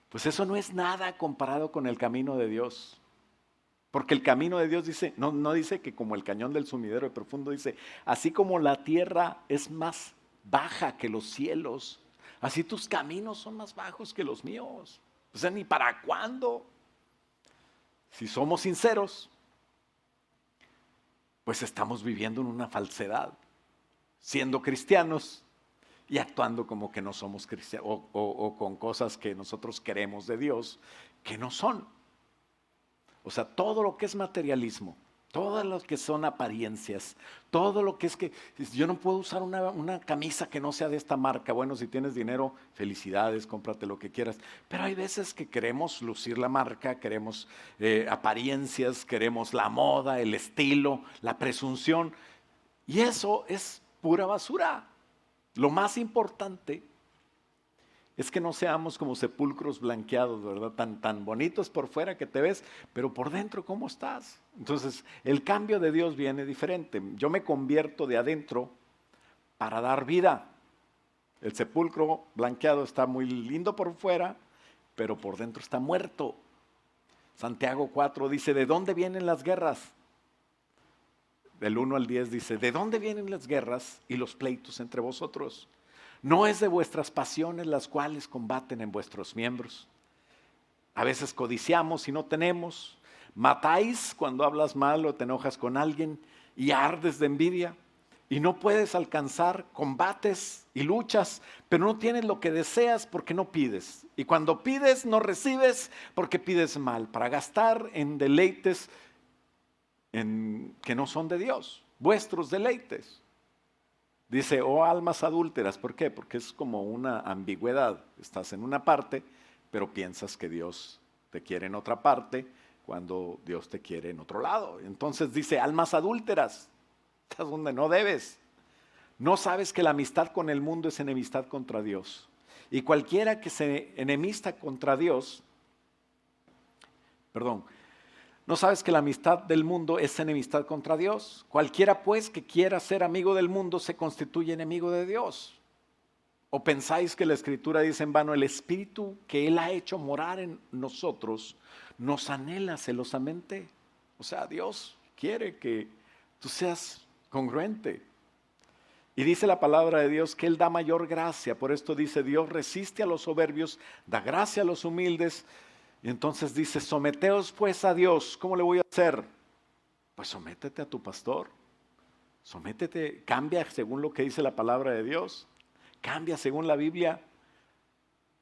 Pues eso no es nada comparado con el camino de Dios. Porque el camino de Dios dice, no dice que como el cañón del Sumidero de profundo, dice, así como la tierra es más baja que los cielos, así tus caminos son más bajos que los míos. O sea, ni para cuándo. Si somos sinceros, pues estamos viviendo en una falsedad, siendo cristianos y actuando como que no somos cristianos, o con cosas que nosotros queremos de Dios que no son. O sea, todo lo que es materialismo, todo lo que son apariencias, todo lo que es que yo no puedo usar una camisa que no sea de esta marca. Bueno, si tienes dinero, felicidades, cómprate lo que quieras. Pero hay veces que queremos lucir la marca, queremos apariencias, queremos la moda, el estilo, la presunción. Y eso es pura basura. Lo más importante es que no seamos como sepulcros blanqueados, ¿verdad? Tan bonitos por fuera que te ves, pero por dentro, ¿cómo estás? Entonces, el cambio de Dios viene diferente. Yo me convierto de adentro para dar vida. El sepulcro blanqueado está muy lindo por fuera, pero por dentro está muerto. Santiago 4 dice, ¿de dónde vienen las guerras? Del 1 al 10 dice, ¿de dónde vienen las guerras y los pleitos entre vosotros? No es de vuestras pasiones las cuales combaten en vuestros miembros. A veces codiciamos y no tenemos. Matáis cuando hablas mal o te enojas con alguien y ardes de envidia. Y no puedes alcanzar, combates y luchas, pero no tienes lo que deseas porque no pides. Y cuando pides no recibes porque pides mal, para gastar en deleites que no son de Dios, vuestros deleites. Dice, oh almas adúlteras, ¿por qué? Porque es como una ambigüedad. Estás en una parte, pero piensas que Dios te quiere en otra parte, cuando Dios te quiere en otro lado. Entonces dice, almas adúlteras, estás donde no debes. ¿No sabes que la amistad con el mundo es enemistad contra Dios? Y cualquiera que se enemista contra Dios, perdón, ¿no sabes que la amistad del mundo es enemistad contra Dios? Cualquiera pues que quiera ser amigo del mundo se constituye enemigo de Dios. ¿O pensáis que la Escritura dice en vano, el Espíritu que Él ha hecho morar en nosotros nos anhela celosamente? O sea, Dios quiere que tú seas congruente. Y dice la palabra de Dios que Él da mayor gracia. Por esto dice, Dios resiste a los soberbios, da gracia a los humildes. Y entonces dice, someteos pues a Dios. ¿Cómo le voy a hacer? Pues sométete a tu pastor. Sométete, cambia según lo que dice la palabra de Dios. Cambia según la Biblia.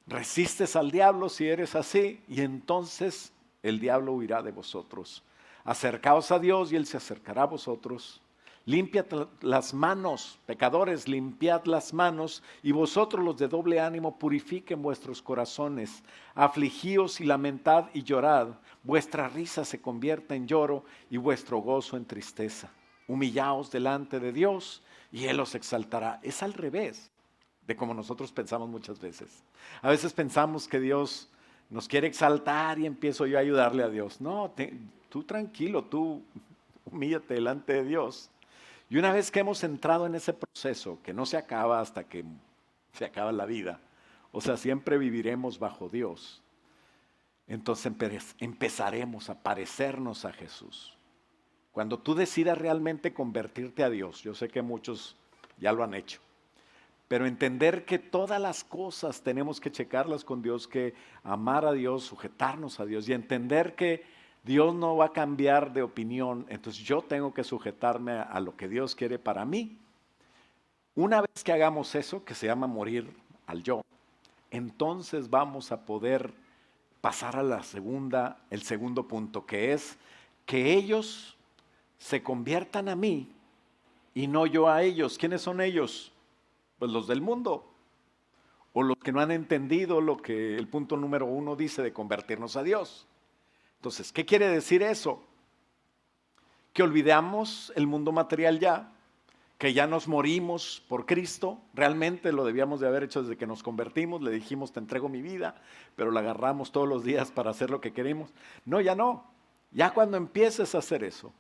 Resistes al diablo si eres así, y entonces el diablo huirá de vosotros. Acercaos a Dios y Él se acercará a vosotros. Limpiad las manos, pecadores, limpiad las manos, y vosotros los de doble ánimo purifiquen vuestros corazones. Afligíos y lamentad y llorad. Vuestra risa se convierta en lloro y vuestro gozo en tristeza. Humillaos delante de Dios y Él os exaltará. Es al revés de como nosotros pensamos muchas veces. A veces pensamos que Dios nos quiere exaltar y empiezo yo a ayudarle a Dios. No, tú tranquilo, tú humíllate delante de Dios. Y una vez que hemos entrado en ese proceso, que no se acaba hasta que se acaba la vida, o sea, siempre viviremos bajo Dios, entonces empezaremos a parecernos a Jesús. Cuando tú decidas realmente convertirte a Dios, yo sé que muchos ya lo han hecho, pero entender que todas las cosas tenemos que checarlas con Dios, que amar a Dios, sujetarnos a Dios y entender que Dios no va a cambiar de opinión, entonces yo tengo que sujetarme a lo que Dios quiere para mí. Una vez que hagamos eso, que se llama morir al yo, entonces vamos a poder pasar a el segundo punto, que es que ellos se conviertan a mí y no yo a ellos. ¿Quiénes son ellos? Pues los del mundo, o los que no han entendido lo que el punto número 1 dice de convertirnos a Dios. Entonces, ¿qué quiere decir eso? Que olvidamos el mundo material ya, que ya nos morimos por Cristo. Realmente lo debíamos de haber hecho desde que nos convertimos. Le dijimos, te entrego mi vida, pero la agarramos todos los días para hacer lo que queremos. No, ya no. Ya cuando empieces a hacer eso,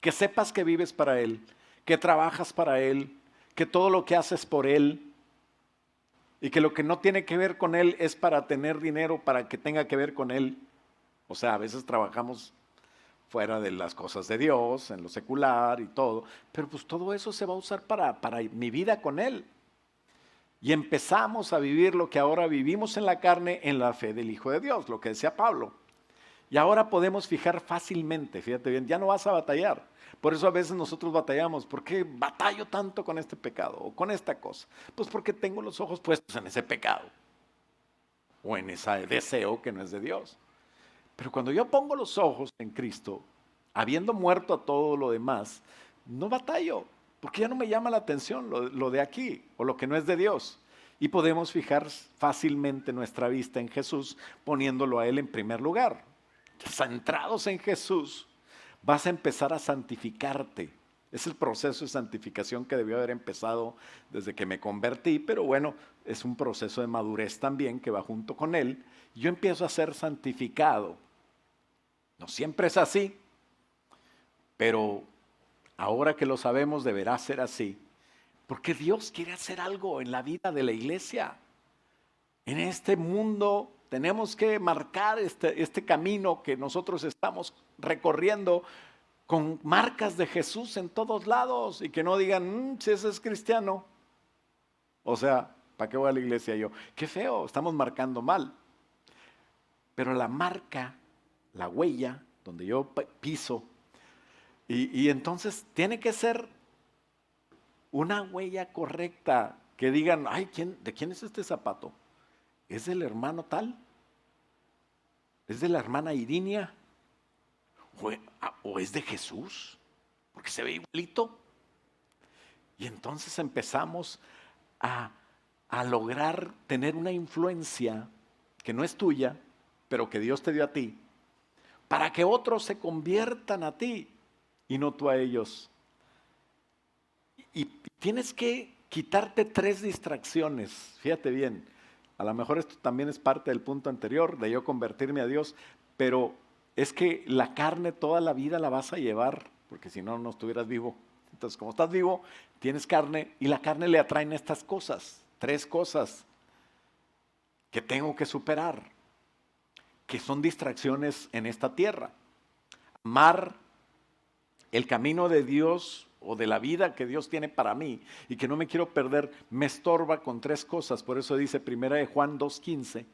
que sepas que vives para Él, que trabajas para Él, que todo lo que haces por Él, y que lo que no tiene que ver con Él es para tener dinero, para que tenga que ver con Él. O sea, a veces trabajamos fuera de las cosas de Dios, en lo secular y todo, pero pues todo eso se va a usar para mi vida con Él. Y empezamos a vivir lo que ahora vivimos en la carne, en la fe del Hijo de Dios, lo que decía Pablo. Y ahora podemos fijar fácilmente, fíjate bien, ya no vas a batallar. Por eso a veces nosotros batallamos. ¿Por qué batallo tanto con este pecado o con esta cosa? Pues porque tengo los ojos puestos en ese pecado o en ese deseo que no es de Dios. Pero cuando yo pongo los ojos en Cristo, habiendo muerto a todo lo demás, no batallo, porque ya no me llama la atención lo de aquí o lo que no es de Dios. Y podemos fijar fácilmente nuestra vista en Jesús, poniéndolo a Él en primer lugar. Centrados en Jesús, vas a empezar a santificarte. Es el proceso de santificación que debió haber empezado desde que me convertí, pero bueno, es un proceso de madurez también que va junto con Él. Yo empiezo a ser santificado. No siempre es así, pero ahora que lo sabemos deberá ser así, porque Dios quiere hacer algo en la vida de la iglesia. En este mundo tenemos que marcar este camino que nosotros estamos recorriendo con marcas de Jesús en todos lados y que no digan, si ese es cristiano. O sea, ¿para qué voy a la iglesia yo? Qué feo, estamos marcando mal. Pero la marca, la huella, donde yo piso, y entonces tiene que ser una huella correcta, que digan, ay, ¿de quién es este zapato? ¿Es del hermano tal? ¿Es de la hermana Irinia? ¿O es de Jesús? Porque se ve igualito. Y entonces empezamos a lograr tener una influencia que no es tuya, pero que Dios te dio a ti, para que otros se conviertan a ti y no tú a ellos. Y tienes que quitarte 3 distracciones, fíjate bien. A lo mejor esto también es parte del punto anterior, de yo convertirme a Dios, pero es que la carne toda la vida la vas a llevar, porque si no, no estuvieras vivo. Entonces, como estás vivo, tienes carne y la carne le atraen estas cosas, 3 cosas que tengo que superar, que son distracciones en esta tierra. Amar el camino de Dios o de la vida que Dios tiene para mí y que no me quiero perder, me estorba con 3 cosas. Por eso dice 1 Juan 2:15,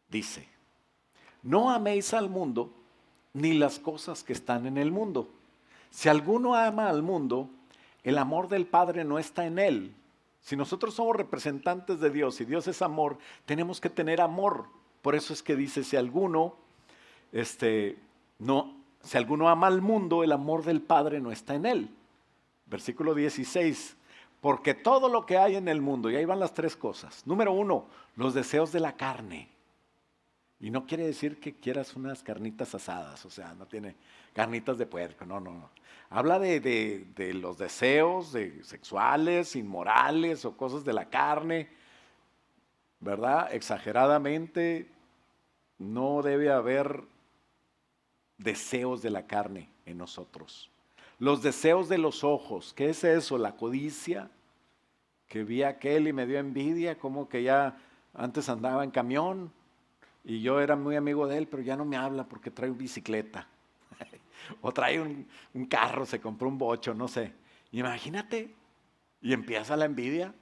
dice, no améis al mundo ni las cosas que están en el mundo. Si alguno ama al mundo, el amor del Padre no está en él. Si nosotros somos representantes de Dios y Dios es amor, tenemos que tener amor. Por eso es que dice, si alguno ama al mundo, el amor del Padre no está en él. Versículo 16, porque todo lo que hay en el mundo, y ahí van las 3 cosas. Número 1, los deseos de la carne. Y no quiere decir que quieras unas carnitas asadas, o sea, no tiene carnitas de puerco, no. Habla de los deseos sexuales, inmorales o cosas de la carne, ¿verdad? Exageradamente no debe haber deseos de la carne en nosotros. Los deseos de los ojos, ¿qué es eso? La codicia, que vi a aquel y me dio envidia, como que ya antes andaba en camión y yo era muy amigo de él, pero ya no me habla porque trae una bicicleta o trae un carro, se compró un bocho, no sé. Imagínate, y empieza la envidia.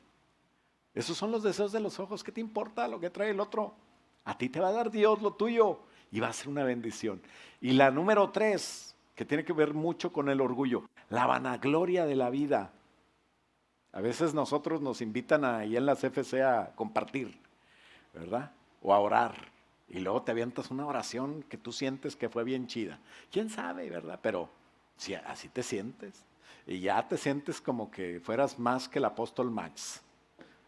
Esos son los deseos de los ojos. ¿Qué te importa lo que trae el otro? A ti te va a dar Dios lo tuyo y va a ser una bendición. Y la número 3, que tiene que ver mucho con el orgullo, la vanagloria de la vida. A veces nosotros nos invitan ahí en la CFC a compartir, ¿verdad? O a orar. Y luego te avientas una oración que tú sientes que fue bien chida. ¿Quién sabe, verdad? Pero si así te sientes. Y ya te sientes como que fueras más que el apóstol Max.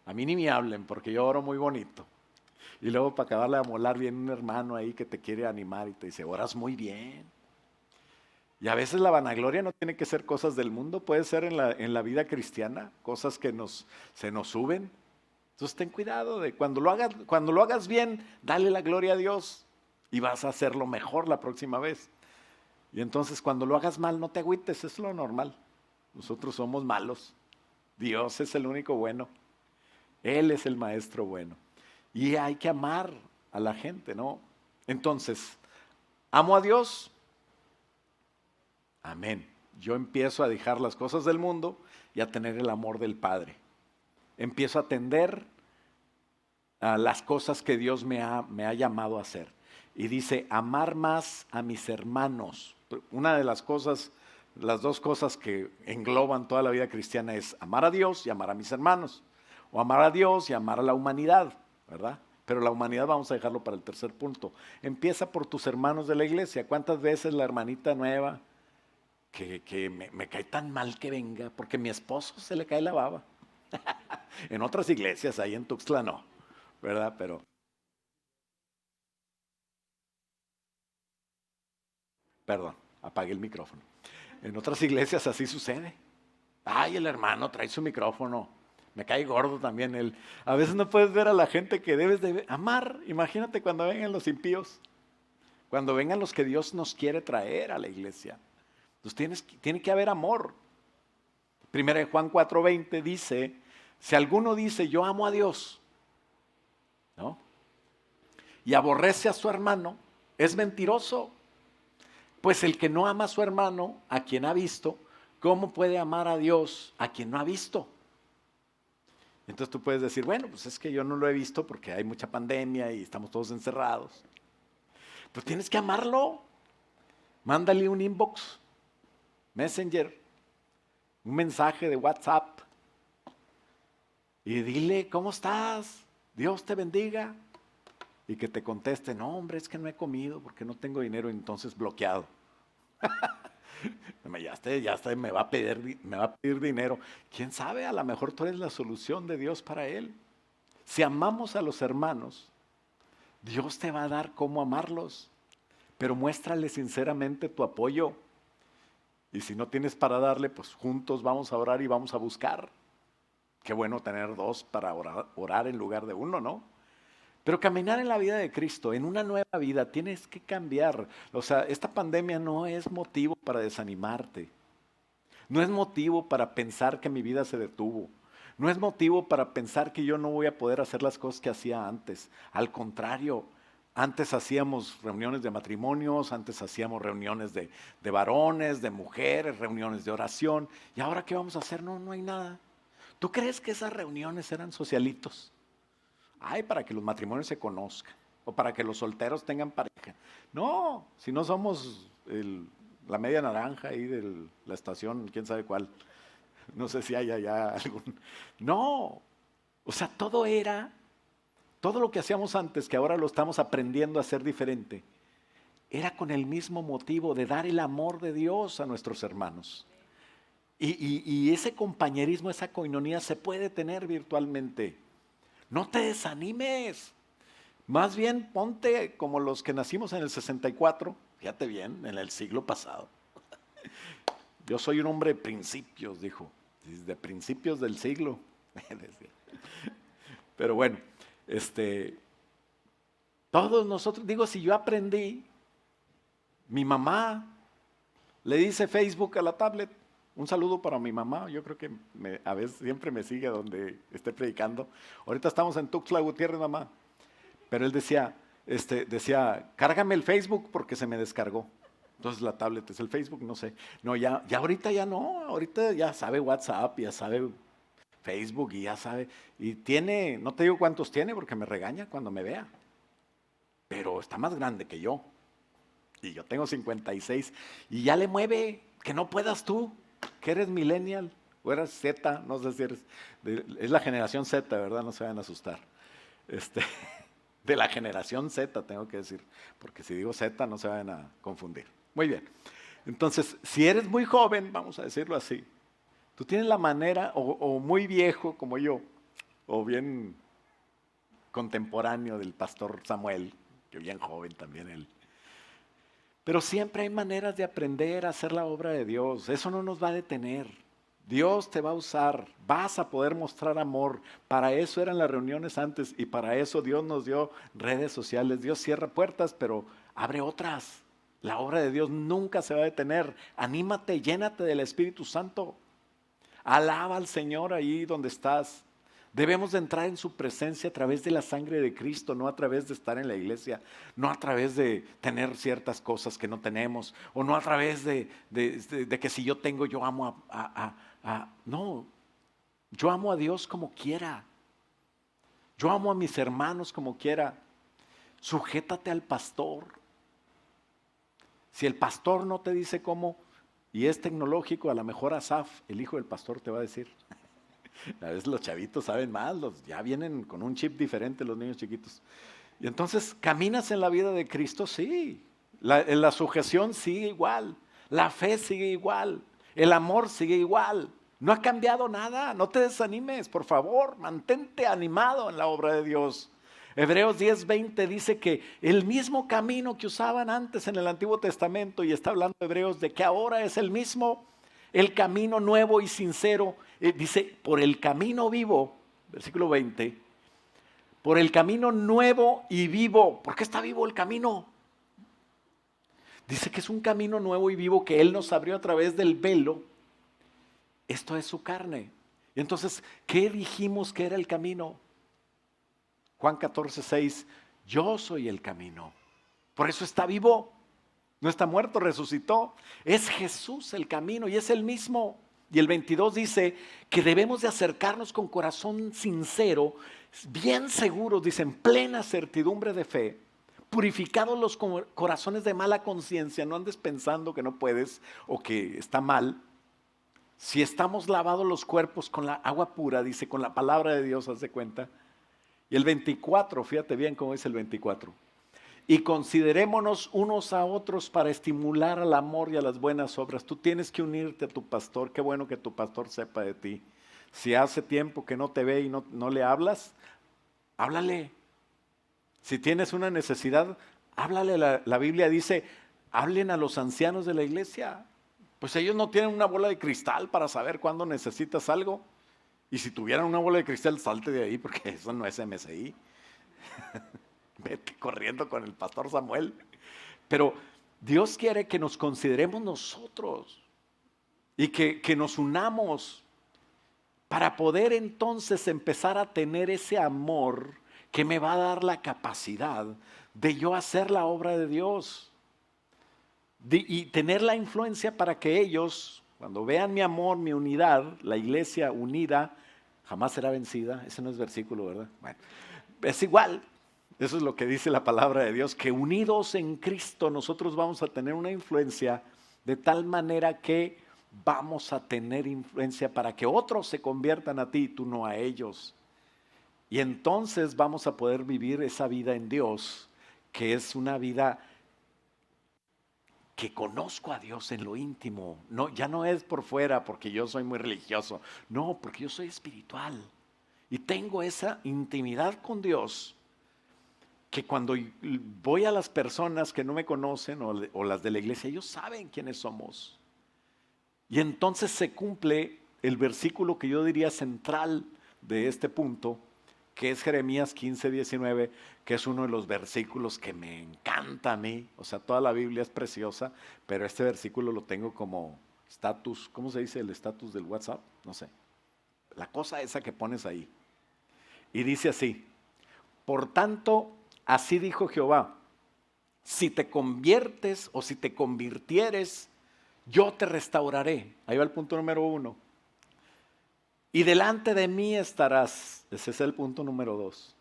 A mí ni me hablen porque yo oro muy bonito. Y luego para acabarle de molar viene un hermano ahí que te quiere animar y te dice, oras muy bien. Y a veces la vanagloria no tiene que ser cosas del mundo, puede ser en la vida cristiana, cosas que se nos suben. Entonces ten cuidado de cuando lo hagas bien, dale la gloria a Dios y vas a hacerlo mejor la próxima vez. Y entonces cuando lo hagas mal, no te agüites, es lo normal. Nosotros somos malos, Dios es el único bueno, Él es el maestro bueno. Y hay que amar a la gente, ¿no? Entonces, amo a Dios, amén. Yo empiezo a dejar las cosas del mundo y a tener el amor del Padre. Empiezo a atender a las cosas que Dios me ha llamado a hacer. Y dice, amar más a mis hermanos. Una de las 2 cosas que engloban toda la vida cristiana es amar a Dios y amar a mis hermanos. O amar a Dios y amar a la humanidad, ¿verdad? Pero la humanidad vamos a dejarlo para el tercer punto. Empieza por tus hermanos de la iglesia. ¿Cuántas veces la hermanita nueva que me cae tan mal que venga? Porque a mi esposo se le cae la baba. En otras iglesias, ahí en Tuxtla no, ¿verdad? Pero, perdón, apagué el micrófono. En otras iglesias así sucede. Ay, el hermano trae su micrófono. Me cae gordo también él. A veces no puedes ver a la gente que debes de amar. Imagínate cuando vengan los impíos. Cuando vengan los que Dios nos quiere traer a la iglesia. Entonces tiene que haber amor. 1 Juan 4:20 dice, si alguno dice yo amo a Dios, ¿no? Y aborrece a su hermano, es mentiroso. Pues el que no ama a su hermano, a quien ha visto, ¿cómo puede amar a Dios a quien no ha visto? Entonces tú puedes decir, bueno, pues es que yo no lo he visto porque hay mucha pandemia y estamos todos encerrados. Pero tienes que amarlo. Mándale un inbox, Messenger, un mensaje de WhatsApp y dile, ¿cómo estás? Dios te bendiga. Y que te conteste, no hombre, es que no he comido porque no tengo dinero, entonces bloqueado. Ya está, me va a pedir dinero. ¿Quién sabe? A lo mejor tú eres la solución de Dios para él. Si amamos a los hermanos, Dios te va a dar cómo amarlos. pero muéstrale sinceramente tu apoyo. Y si no tienes para darle, pues juntos vamos a orar y vamos a buscar. Qué bueno tener dos para orar en lugar de uno, ¿no? Pero caminar en la vida de Cristo, en una nueva vida, tienes que cambiar. O sea, esta pandemia no es motivo para desanimarte. No es motivo para pensar que mi vida se detuvo. No es motivo para pensar que yo no voy a poder hacer las cosas que hacía antes. Al contrario, antes hacíamos reuniones de matrimonios, antes hacíamos reuniones de varones, de mujeres, reuniones de oración. ¿Y ahora qué vamos a hacer? No, no hay nada. ¿Tú crees que esas reuniones eran socialitos? Ay, para que los matrimonios se conozcan o para que los solteros tengan pareja. No, si no somos la media naranja ahí de la estación, quién sabe cuál. No sé si hay allá algún. No, o sea, todo lo que hacíamos antes, que ahora lo estamos aprendiendo a hacer diferente, era con el mismo motivo de dar el amor de Dios a nuestros hermanos. Y ese compañerismo, esa coinonía se puede tener virtualmente. No te desanimes. Más bien ponte como los que nacimos en el 64, fíjate bien, en el siglo pasado. Yo soy un hombre de principios, dijo, de principios del siglo. Pero bueno, todos nosotros, digo, si yo aprendí, mi mamá le dice Facebook a la tablet. Un saludo para mi mamá, yo creo que a veces siempre me sigue donde esté predicando. Ahorita estamos en Tuxtla Gutiérrez, mamá. Pero él decía, cárgame el Facebook porque se me descargó. Entonces la tablet es el Facebook, no sé. No, ya ahorita ya no, ahorita ya sabe WhatsApp, ya sabe Facebook y ya sabe. Y tiene, no te digo cuántos tiene porque me regaña cuando me vea. Pero está más grande que yo. Y yo tengo 56 y ya le mueve, que no puedas tú, que eres millennial o eres Z, no sé si eres, es la generación Z, ¿verdad? No se vayan a asustar. De la generación Z tengo que decir, porque si digo Z no se vayan a confundir. Muy bien, entonces si eres muy joven, vamos a decirlo así, tú tienes la manera, o muy viejo como yo, o bien contemporáneo del pastor Samuel, que bien joven también él. Pero siempre hay maneras de aprender a hacer la obra de Dios. Eso no nos va a detener. Dios te va a usar. Vas a poder mostrar amor. Para eso eran las reuniones antes y para eso Dios nos dio redes sociales. Dios cierra puertas, pero abre otras. La obra de Dios nunca se va a detener. Anímate, llénate del Espíritu Santo. Alaba al Señor ahí donde estás. Debemos de entrar en su presencia a través de la sangre de Cristo, no a través de estar en la iglesia, no a través de tener ciertas cosas que no tenemos, o no a través de que si yo tengo, yo amo no, yo amo a Dios como quiera, yo amo a mis hermanos como quiera. Sujétate al pastor. Si el pastor no te dice cómo, y es tecnológico, a lo mejor Asaf, el hijo del pastor, te va a decir. A veces los chavitos saben más, ya vienen con un chip diferente los niños chiquitos. Y entonces, ¿caminas en la vida de Cristo? Sí. La sujeción sigue igual, la fe sigue igual, el amor sigue igual. No ha cambiado nada, no te desanimes, por favor, mantente animado en la obra de Dios. Hebreos 10:20 dice que el mismo camino que usaban antes en el Antiguo Testamento, y está hablando Hebreos de que ahora es el mismo, el camino nuevo y sincero, dice, por el camino vivo, versículo 20, por el camino nuevo y vivo. ¿Por qué está vivo el camino? Dice que es un camino nuevo y vivo que Él nos abrió a través del velo. Esto es su carne. Y entonces, ¿qué dijimos que era el camino? Juan 14:6, yo soy el camino. Por eso está vivo. No está muerto, resucitó. Es Jesús el camino y es el mismo. Y el 22 dice que debemos de acercarnos con corazón sincero, bien seguros, dice, en plena certidumbre de fe, purificados los corazones de mala conciencia. No andes pensando que no puedes o que está mal. Si estamos lavados los cuerpos con la agua pura, dice, con la palabra de Dios, haz de cuenta. Y el 24, fíjate bien cómo dice el 24. Y considerémonos unos a otros para estimular al amor y a las buenas obras. Tú tienes que unirte a tu pastor. Qué bueno que tu pastor sepa de ti. Si hace tiempo que no te ve y no le hablas, háblale. Si tienes una necesidad, Háblale, la Biblia dice, hablen a los ancianos de la iglesia. Pues ellos no tienen una bola de cristal para saber cuándo necesitas algo. Y si tuvieran una bola de cristal, salte de ahí porque eso no es MSI. Vete corriendo con el pastor Samuel. Pero Dios quiere que nos consideremos nosotros y que nos unamos para poder entonces empezar a tener ese amor que me va a dar la capacidad de yo hacer la obra de Dios y tener la influencia para que ellos, cuando vean mi amor, mi unidad, la iglesia unida, jamás será vencida. Ese no es versículo, ¿verdad? Bueno, es igual. Eso es lo que dice la palabra de Dios, que unidos en Cristo nosotros vamos a tener una influencia de tal manera que vamos a tener influencia para que otros se conviertan a ti y tú no a ellos. Y entonces vamos a poder vivir esa vida en Dios, que es una vida que conozco a Dios en lo íntimo. No, ya no es por fuera porque yo soy muy religioso. No, porque yo soy espiritual y tengo esa intimidad con Dios, que cuando voy a las personas que no me conocen o las de la iglesia, ellos saben quiénes somos. Y entonces se cumple el versículo que yo diría central de este punto, que es Jeremías 15:19, que es uno de los versículos que me encanta a mí. O sea, toda la Biblia es preciosa, pero este versículo lo tengo como estatus. ¿Cómo se dice el estatus del WhatsApp? No sé. La cosa esa que pones ahí. Y dice así: por tanto, así dijo Jehová, si te conviertes o si te convirtieres, yo te restauraré. Ahí va el punto número 1. Y delante de mí estarás. Ese es el punto número 2.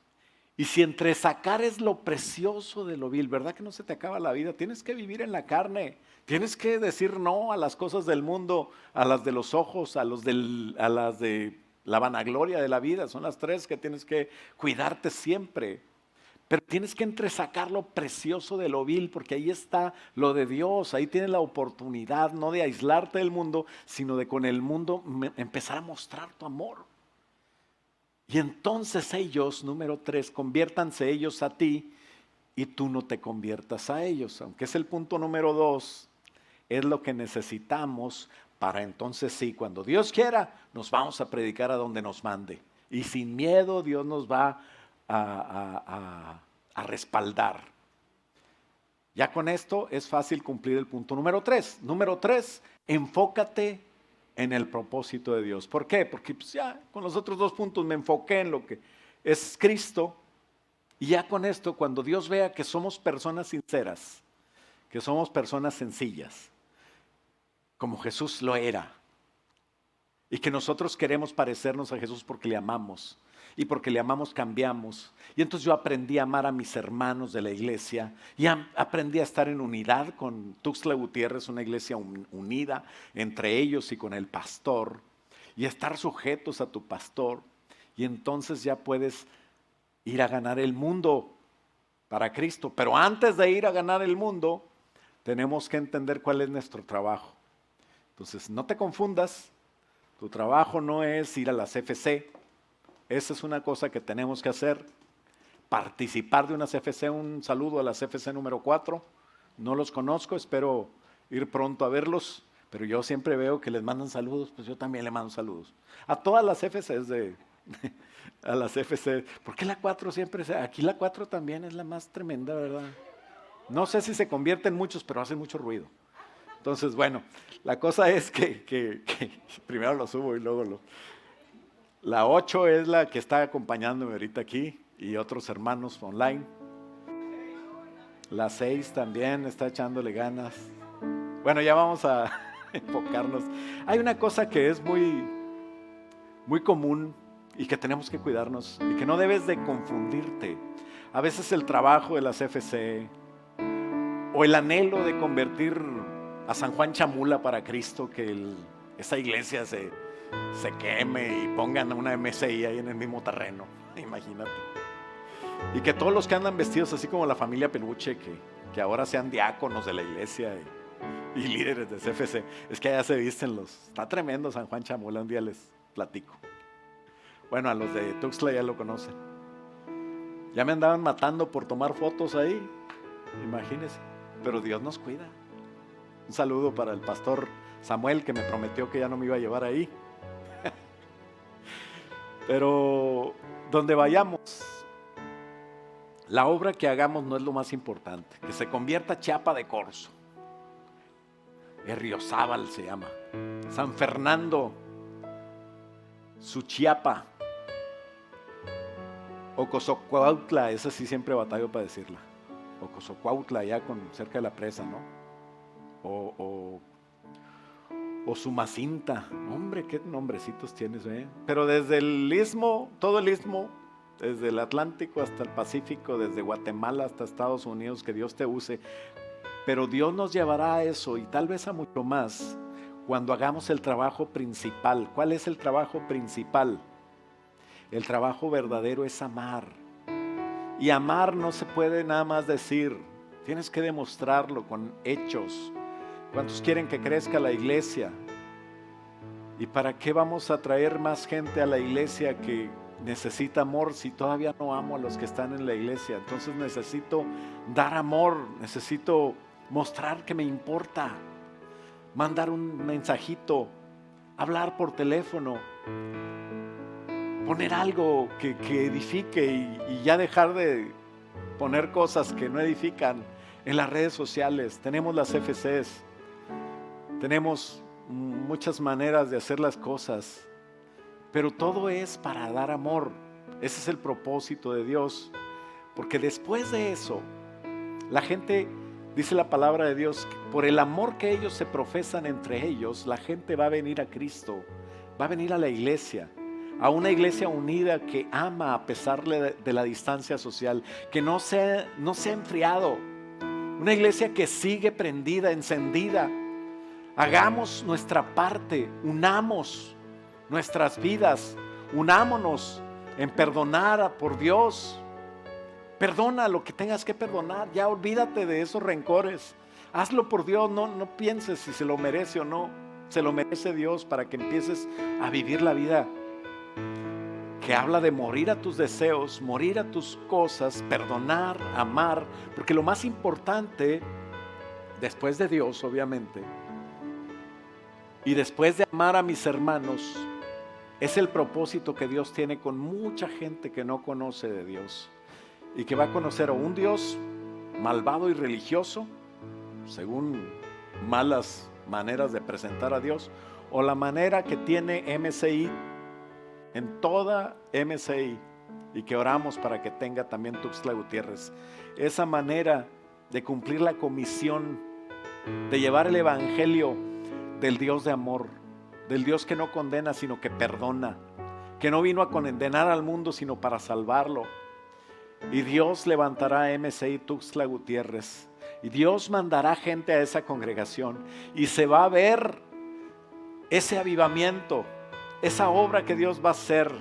Y si entresacares lo precioso de lo vil, ¿verdad que no se te acaba la vida? Tienes que vivir en la carne. Tienes que decir no a las cosas del mundo, a las de los ojos, a las de la vanagloria de la vida. Son las 3 que tienes que cuidarte siempre. Pero tienes que entresacar lo precioso de lo vil, porque ahí está lo de Dios. Ahí tienes la oportunidad no de aislarte del mundo, sino de con el mundo empezar a mostrar tu amor. Y entonces ellos, número 3, conviértanse ellos a ti y tú no te conviertas a ellos. Aunque es el punto número 2, es lo que necesitamos para entonces sí, cuando Dios quiera, nos vamos a predicar a donde nos mande. Y sin miedo Dios nos va a respaldar. Ya con esto es fácil cumplir el punto número 3. Número 3, enfócate en el propósito de Dios. ¿Por qué? Porque pues ya con los otros 2 puntos me enfoqué en lo que es Cristo. Y ya con esto, cuando Dios vea que somos personas sinceras, que somos personas sencillas, como Jesús lo era, y que nosotros queremos parecernos a Jesús porque le amamos, y porque le amamos cambiamos. Y entonces yo aprendí a amar a mis hermanos de la iglesia y aprendí a estar en unidad con Tuxtla Gutiérrez, una iglesia unida entre ellos y con el pastor, y estar sujetos a tu pastor. Y entonces ya puedes ir a ganar el mundo para Cristo. Pero antes de ir a ganar el mundo, tenemos que entender cuál es nuestro trabajo. Entonces no te confundas, tu trabajo no es ir a las CFC. Esa es una cosa que tenemos que hacer, participar de una CFC. Un saludo a la CFC número 4, no los conozco, espero ir pronto a verlos, pero yo siempre veo que les mandan saludos, pues yo también le mando saludos. A todas las CFCs a las CFC, ¿por qué la 4 siempre? Aquí la 4 también es la más tremenda, ¿verdad? No sé si se convierte en muchos, pero hace mucho ruido. Entonces, bueno, la cosa es que primero lo subo y luego lo... La 8 es la que está acompañándome ahorita aquí y otros hermanos online. La 6 también está echándole ganas. Bueno, ya vamos a enfocarnos. Hay una cosa que es muy común y que tenemos que cuidarnos y que no debes de confundirte. A veces el trabajo de la CFC o el anhelo de convertir a San Juan Chamula para Cristo, que esa iglesia se queme y pongan una MSI ahí en el mismo terreno, imagínate. Y que todos los que andan vestidos así como la familia Peluche, que ahora sean diáconos de la iglesia y líderes de CFC, es que allá se visten está tremendo San Juan Chamula, un día les platico. Bueno, a los de Tuxtla ya lo conocen. Ya me andaban matando por tomar fotos ahí, imagínense, pero Dios nos cuida. Un saludo para el pastor Samuel, que me prometió que ya no me iba a llevar ahí. Pero donde vayamos, la obra que hagamos no es lo más importante. Que se convierta Chiapa de Corzo, Berriozábal se llama, San Fernando, Suchiapa, Ocosocuautla, esa sí siempre batallo para decirla. Ocosocuautla, allá cerca de la presa, ¿no? O Sumacinta. Hombre, qué nombrecitos tienes, ¿eh? Pero desde el istmo, todo el istmo, desde el Atlántico hasta el Pacífico, desde Guatemala hasta Estados Unidos, que Dios te use. Pero Dios nos llevará a eso y tal vez a mucho más cuando hagamos el trabajo principal. ¿Cuál es el trabajo principal? El trabajo verdadero es amar. Y amar no se puede nada más decir, tienes que demostrarlo con hechos. ¿Cuántos quieren que crezca la iglesia? ¿Y para qué vamos a traer más gente a la iglesia que necesita amor si todavía no amo a los que están en la iglesia? Entonces necesito dar amor, necesito mostrar que me importa, mandar un mensajito, hablar por teléfono, poner algo que edifique y ya dejar de poner cosas que no edifican en las redes sociales. Tenemos las FCs, tenemos muchas maneras de hacer las cosas, pero todo es para dar amor. Ese es el propósito de Dios, porque después de eso, la gente, dice la palabra de Dios, por el amor que ellos se profesan entre ellos, la gente va a venir a Cristo, va a venir a la iglesia, a una iglesia unida que ama a pesar de la distancia social, que no se ha enfriado, una iglesia que sigue prendida, encendida. Hagamos nuestra parte, unamos nuestras vidas, unámonos en perdonar por Dios. Perdona lo que tengas que perdonar, ya olvídate de esos rencores. Hazlo por Dios, no pienses si se lo merece o no. Se lo merece Dios para que empieces a vivir la vida que habla de morir a tus deseos, morir a tus cosas, perdonar, amar, porque lo más importante, después de Dios obviamente, y después de amar a mis hermanos, es el propósito que Dios tiene con mucha gente que no conoce de Dios y que va a conocer a un Dios malvado y religioso, según malas maneras de presentar a Dios, o la manera que tiene MCI, en toda MCI, y que oramos para que tenga también Tuxtla Gutiérrez, esa manera de cumplir la comisión, de llevar el evangelio del Dios de amor, del Dios que no condena sino que perdona, que no vino a condenar al mundo sino para salvarlo. Y Dios levantará a MCI Tuxtla Gutiérrez, y Dios mandará gente a esa congregación, y se va a ver ese avivamiento, esa obra que Dios va a hacer,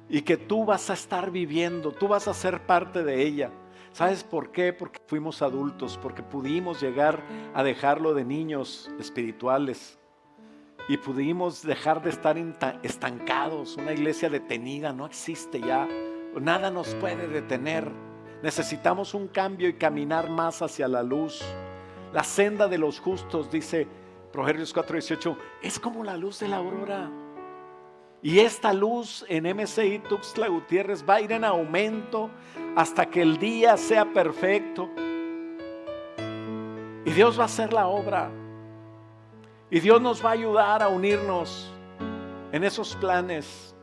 y que tú vas a estar viviendo, tú vas a ser parte de ella. ¿Sabes por qué? Porque fuimos adultos, porque pudimos llegar a dejarlo de niños espirituales y pudimos dejar de estar estancados. Una iglesia detenida no existe ya, nada nos puede detener. Necesitamos un cambio y caminar más hacia la luz. La senda de los justos, dice Proverbios 4:18, es como la luz de la aurora. Y esta luz en MCI Tuxtla Gutiérrez va a ir en aumento hasta que el día sea perfecto. Y Dios va a hacer la obra. Y Dios nos va a ayudar a unirnos en esos planes.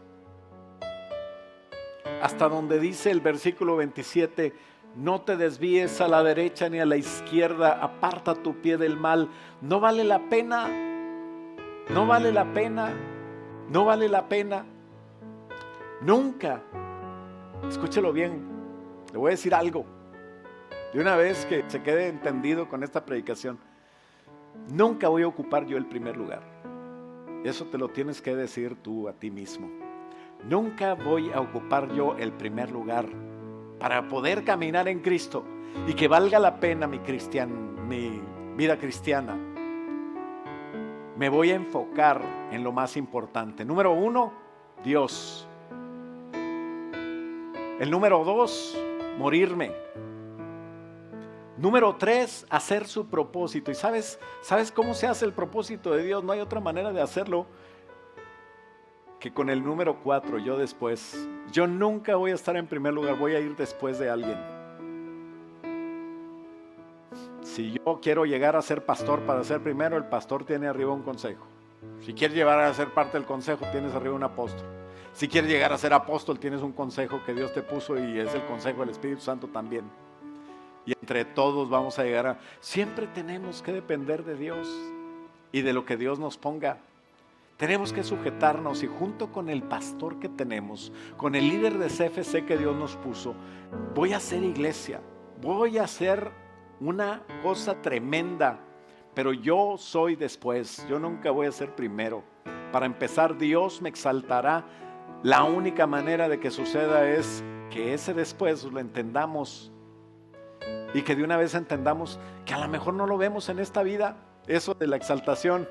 Hasta donde dice el versículo 27, no te desvíes a la derecha ni a la izquierda, aparta tu pie del mal. No vale la pena, no vale la pena, no vale la pena. Nunca, escúchelo bien, le voy a decir algo, de una vez que se quede entendido con esta predicación. Nunca voy a ocupar yo el primer lugar. Eso te lo tienes que decir tú a ti mismo. Nunca voy a ocupar yo el primer lugar para poder caminar en Cristo y que valga la pena mi vida cristiana. Me voy a enfocar en lo más importante. Número 1, Dios. El número 2, morirme. Número 3, hacer su propósito. ¿Y sabes cómo se hace el propósito de Dios? No hay otra manera de hacerlo que con el número 4, yo después. Yo nunca voy a estar en primer lugar, voy a ir después de alguien. Si yo quiero llegar a ser pastor para ser primero, el pastor tiene arriba un consejo. Si quieres llegar a ser parte del consejo, tienes arriba un apóstol. Si quieres llegar a ser apóstol, tienes un consejo que Dios te puso y es el consejo del Espíritu Santo también. Y entre todos vamos a llegar a... Siempre tenemos que depender de Dios y de lo que Dios nos ponga. Tenemos que sujetarnos y junto con el pastor que tenemos, con el líder de CFC que Dios nos puso, voy a hacer iglesia, voy a hacer una cosa tremenda, pero yo soy después, yo nunca voy a ser primero. Para empezar, Dios me exaltará. La única manera de que suceda es que ese después lo entendamos y que de una vez entendamos que a lo mejor no lo vemos en esta vida, eso de la exaltación.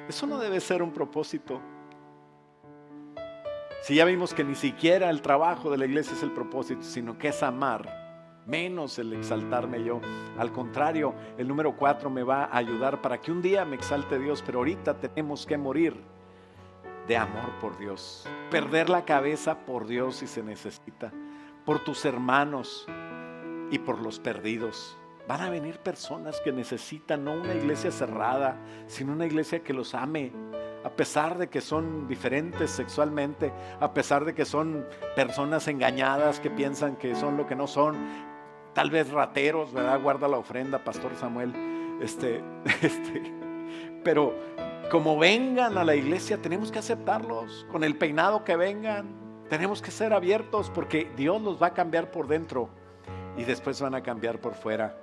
Eso no debe ser un propósito. Si ya vimos que ni siquiera el trabajo de la iglesia es el propósito, sino que es amar, menos el exaltarme yo. Al contrario, el número 4 me va a ayudar para que un día me exalte Dios, pero ahorita tenemos que morir de amor por Dios, perder la cabeza por Dios si se necesita, por tus hermanos y por los perdidos. Van a venir personas que necesitan no una iglesia cerrada, sino una iglesia que los ame, a pesar de que son diferentes sexualmente, a pesar de que son personas engañadas que piensan que son lo que no son, tal vez rateros, ¿verdad? Guarda la ofrenda, Pastor Samuel. Pero como vengan a la iglesia, tenemos que aceptarlos, con el peinado que vengan, tenemos que ser abiertos porque Dios los va a cambiar por dentro y después van a cambiar por fuera.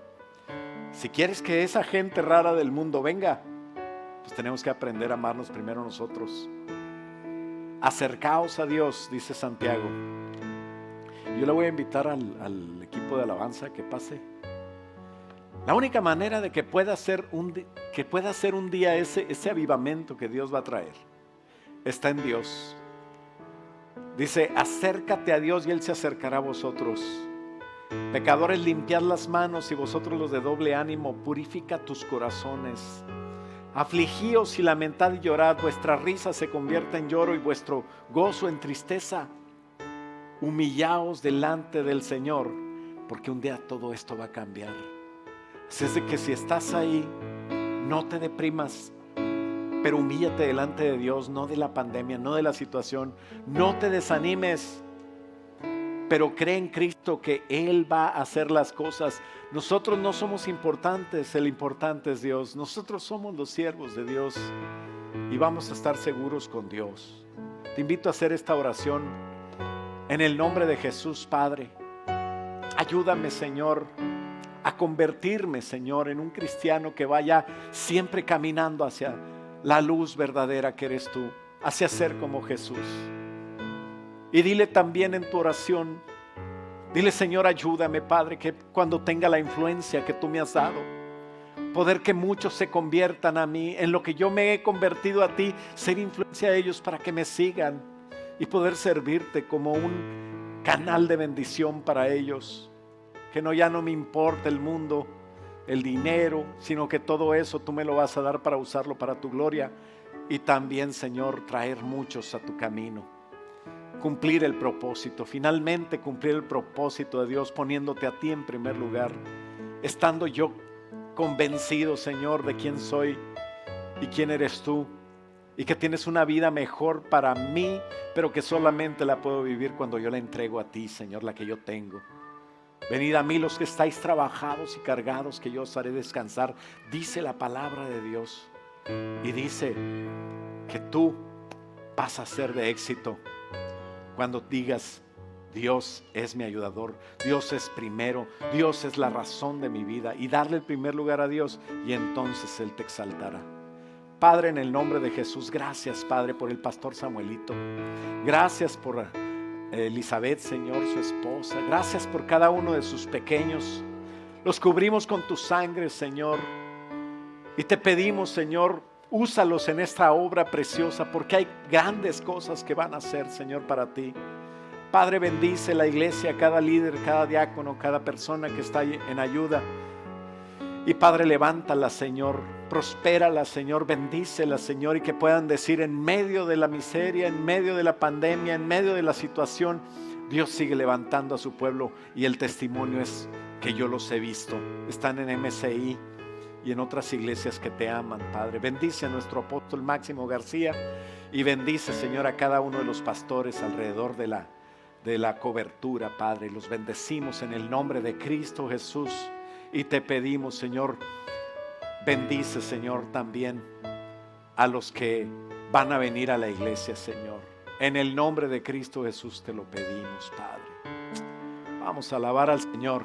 Si quieres que esa gente rara del mundo venga, pues tenemos que aprender a amarnos primero nosotros. Acercaos a Dios, dice Santiago. Yo le voy a invitar al equipo de alabanza que pase. La única manera de que pueda ser un día ese avivamiento que Dios va a traer está en Dios. Dice, acércate a Dios y Él se acercará a vosotros. Pecadores, limpiad las manos, y vosotros los de doble ánimo, purifica tus corazones. Afligíos y lamentad y llorad, vuestra risa se convierta en lloro y vuestro gozo en tristeza. Humillaos delante del Señor, porque un día todo esto va a cambiar. Así es de que si estás ahí, no te deprimas, pero humíllate delante de Dios, no de la pandemia, no de la situación, no te desanimes. Pero cree en Cristo que Él va a hacer las cosas. Nosotros no somos importantes, el importante es Dios. Nosotros somos los siervos de Dios y vamos a estar seguros con Dios. Te invito a hacer esta oración en el nombre de Jesús. Padre, ayúdame, Señor, a convertirme, Señor, en un cristiano que vaya siempre caminando hacia la luz verdadera que eres tú, hacia ser como Jesús. Y dile también en tu oración, dile, Señor, ayúdame, Padre, que cuando tenga la influencia que tú me has dado, poder que muchos se conviertan a mí, en lo que yo me he convertido a ti, ser influencia a ellos para que me sigan y poder servirte como un canal de bendición para ellos. Que ya no me importa el mundo, el dinero, sino que todo eso tú me lo vas a dar para usarlo para tu gloria. Y también, Señor, traer muchos a tu camino. Cumplir el propósito, finalmente cumplir el propósito de Dios, poniéndote a ti en primer lugar, estando yo convencido, Señor, de quién soy y quién eres tú, y que tienes una vida mejor para mí, pero que solamente la puedo vivir cuando yo la entrego a ti, Señor, la que yo tengo. Venid a mí los que estáis trabajados y cargados, que yo os haré descansar, dice la palabra de Dios, y dice que tú vas a ser de éxito cuando digas, Dios es mi ayudador, Dios es primero, Dios es la razón de mi vida, y darle el primer lugar a Dios, y entonces Él te exaltará. Padre, en el nombre de Jesús, gracias, Padre, por el pastor Samuelito. Gracias por Elizabeth, Señor, su esposa. Gracias por cada uno de sus pequeños. Los cubrimos con tu sangre, Señor, y te pedimos, Señor, úsalos en esta obra preciosa, porque hay grandes cosas que van a hacer, Señor, para ti. Padre, bendice la iglesia, cada líder, cada diácono, cada persona que está en ayuda. Y Padre, levántala, Señor, prospérala, Señor, bendícela, Señor, y que puedan decir en medio de la miseria, en medio de la pandemia, en medio de la situación, Dios sigue levantando a su pueblo, y el testimonio es que yo los he visto. Están en MCI y en otras iglesias que te aman, Padre. Bendice a nuestro apóstol Máximo García y bendice, Señor, a cada uno de los pastores alrededor de la cobertura, Padre. Los bendecimos en el nombre de Cristo Jesús. Y te pedimos, Señor, bendice, Señor, también a los que van a venir a la iglesia, Señor. En el nombre de Cristo Jesús te lo pedimos, Padre. Vamos a alabar al Señor.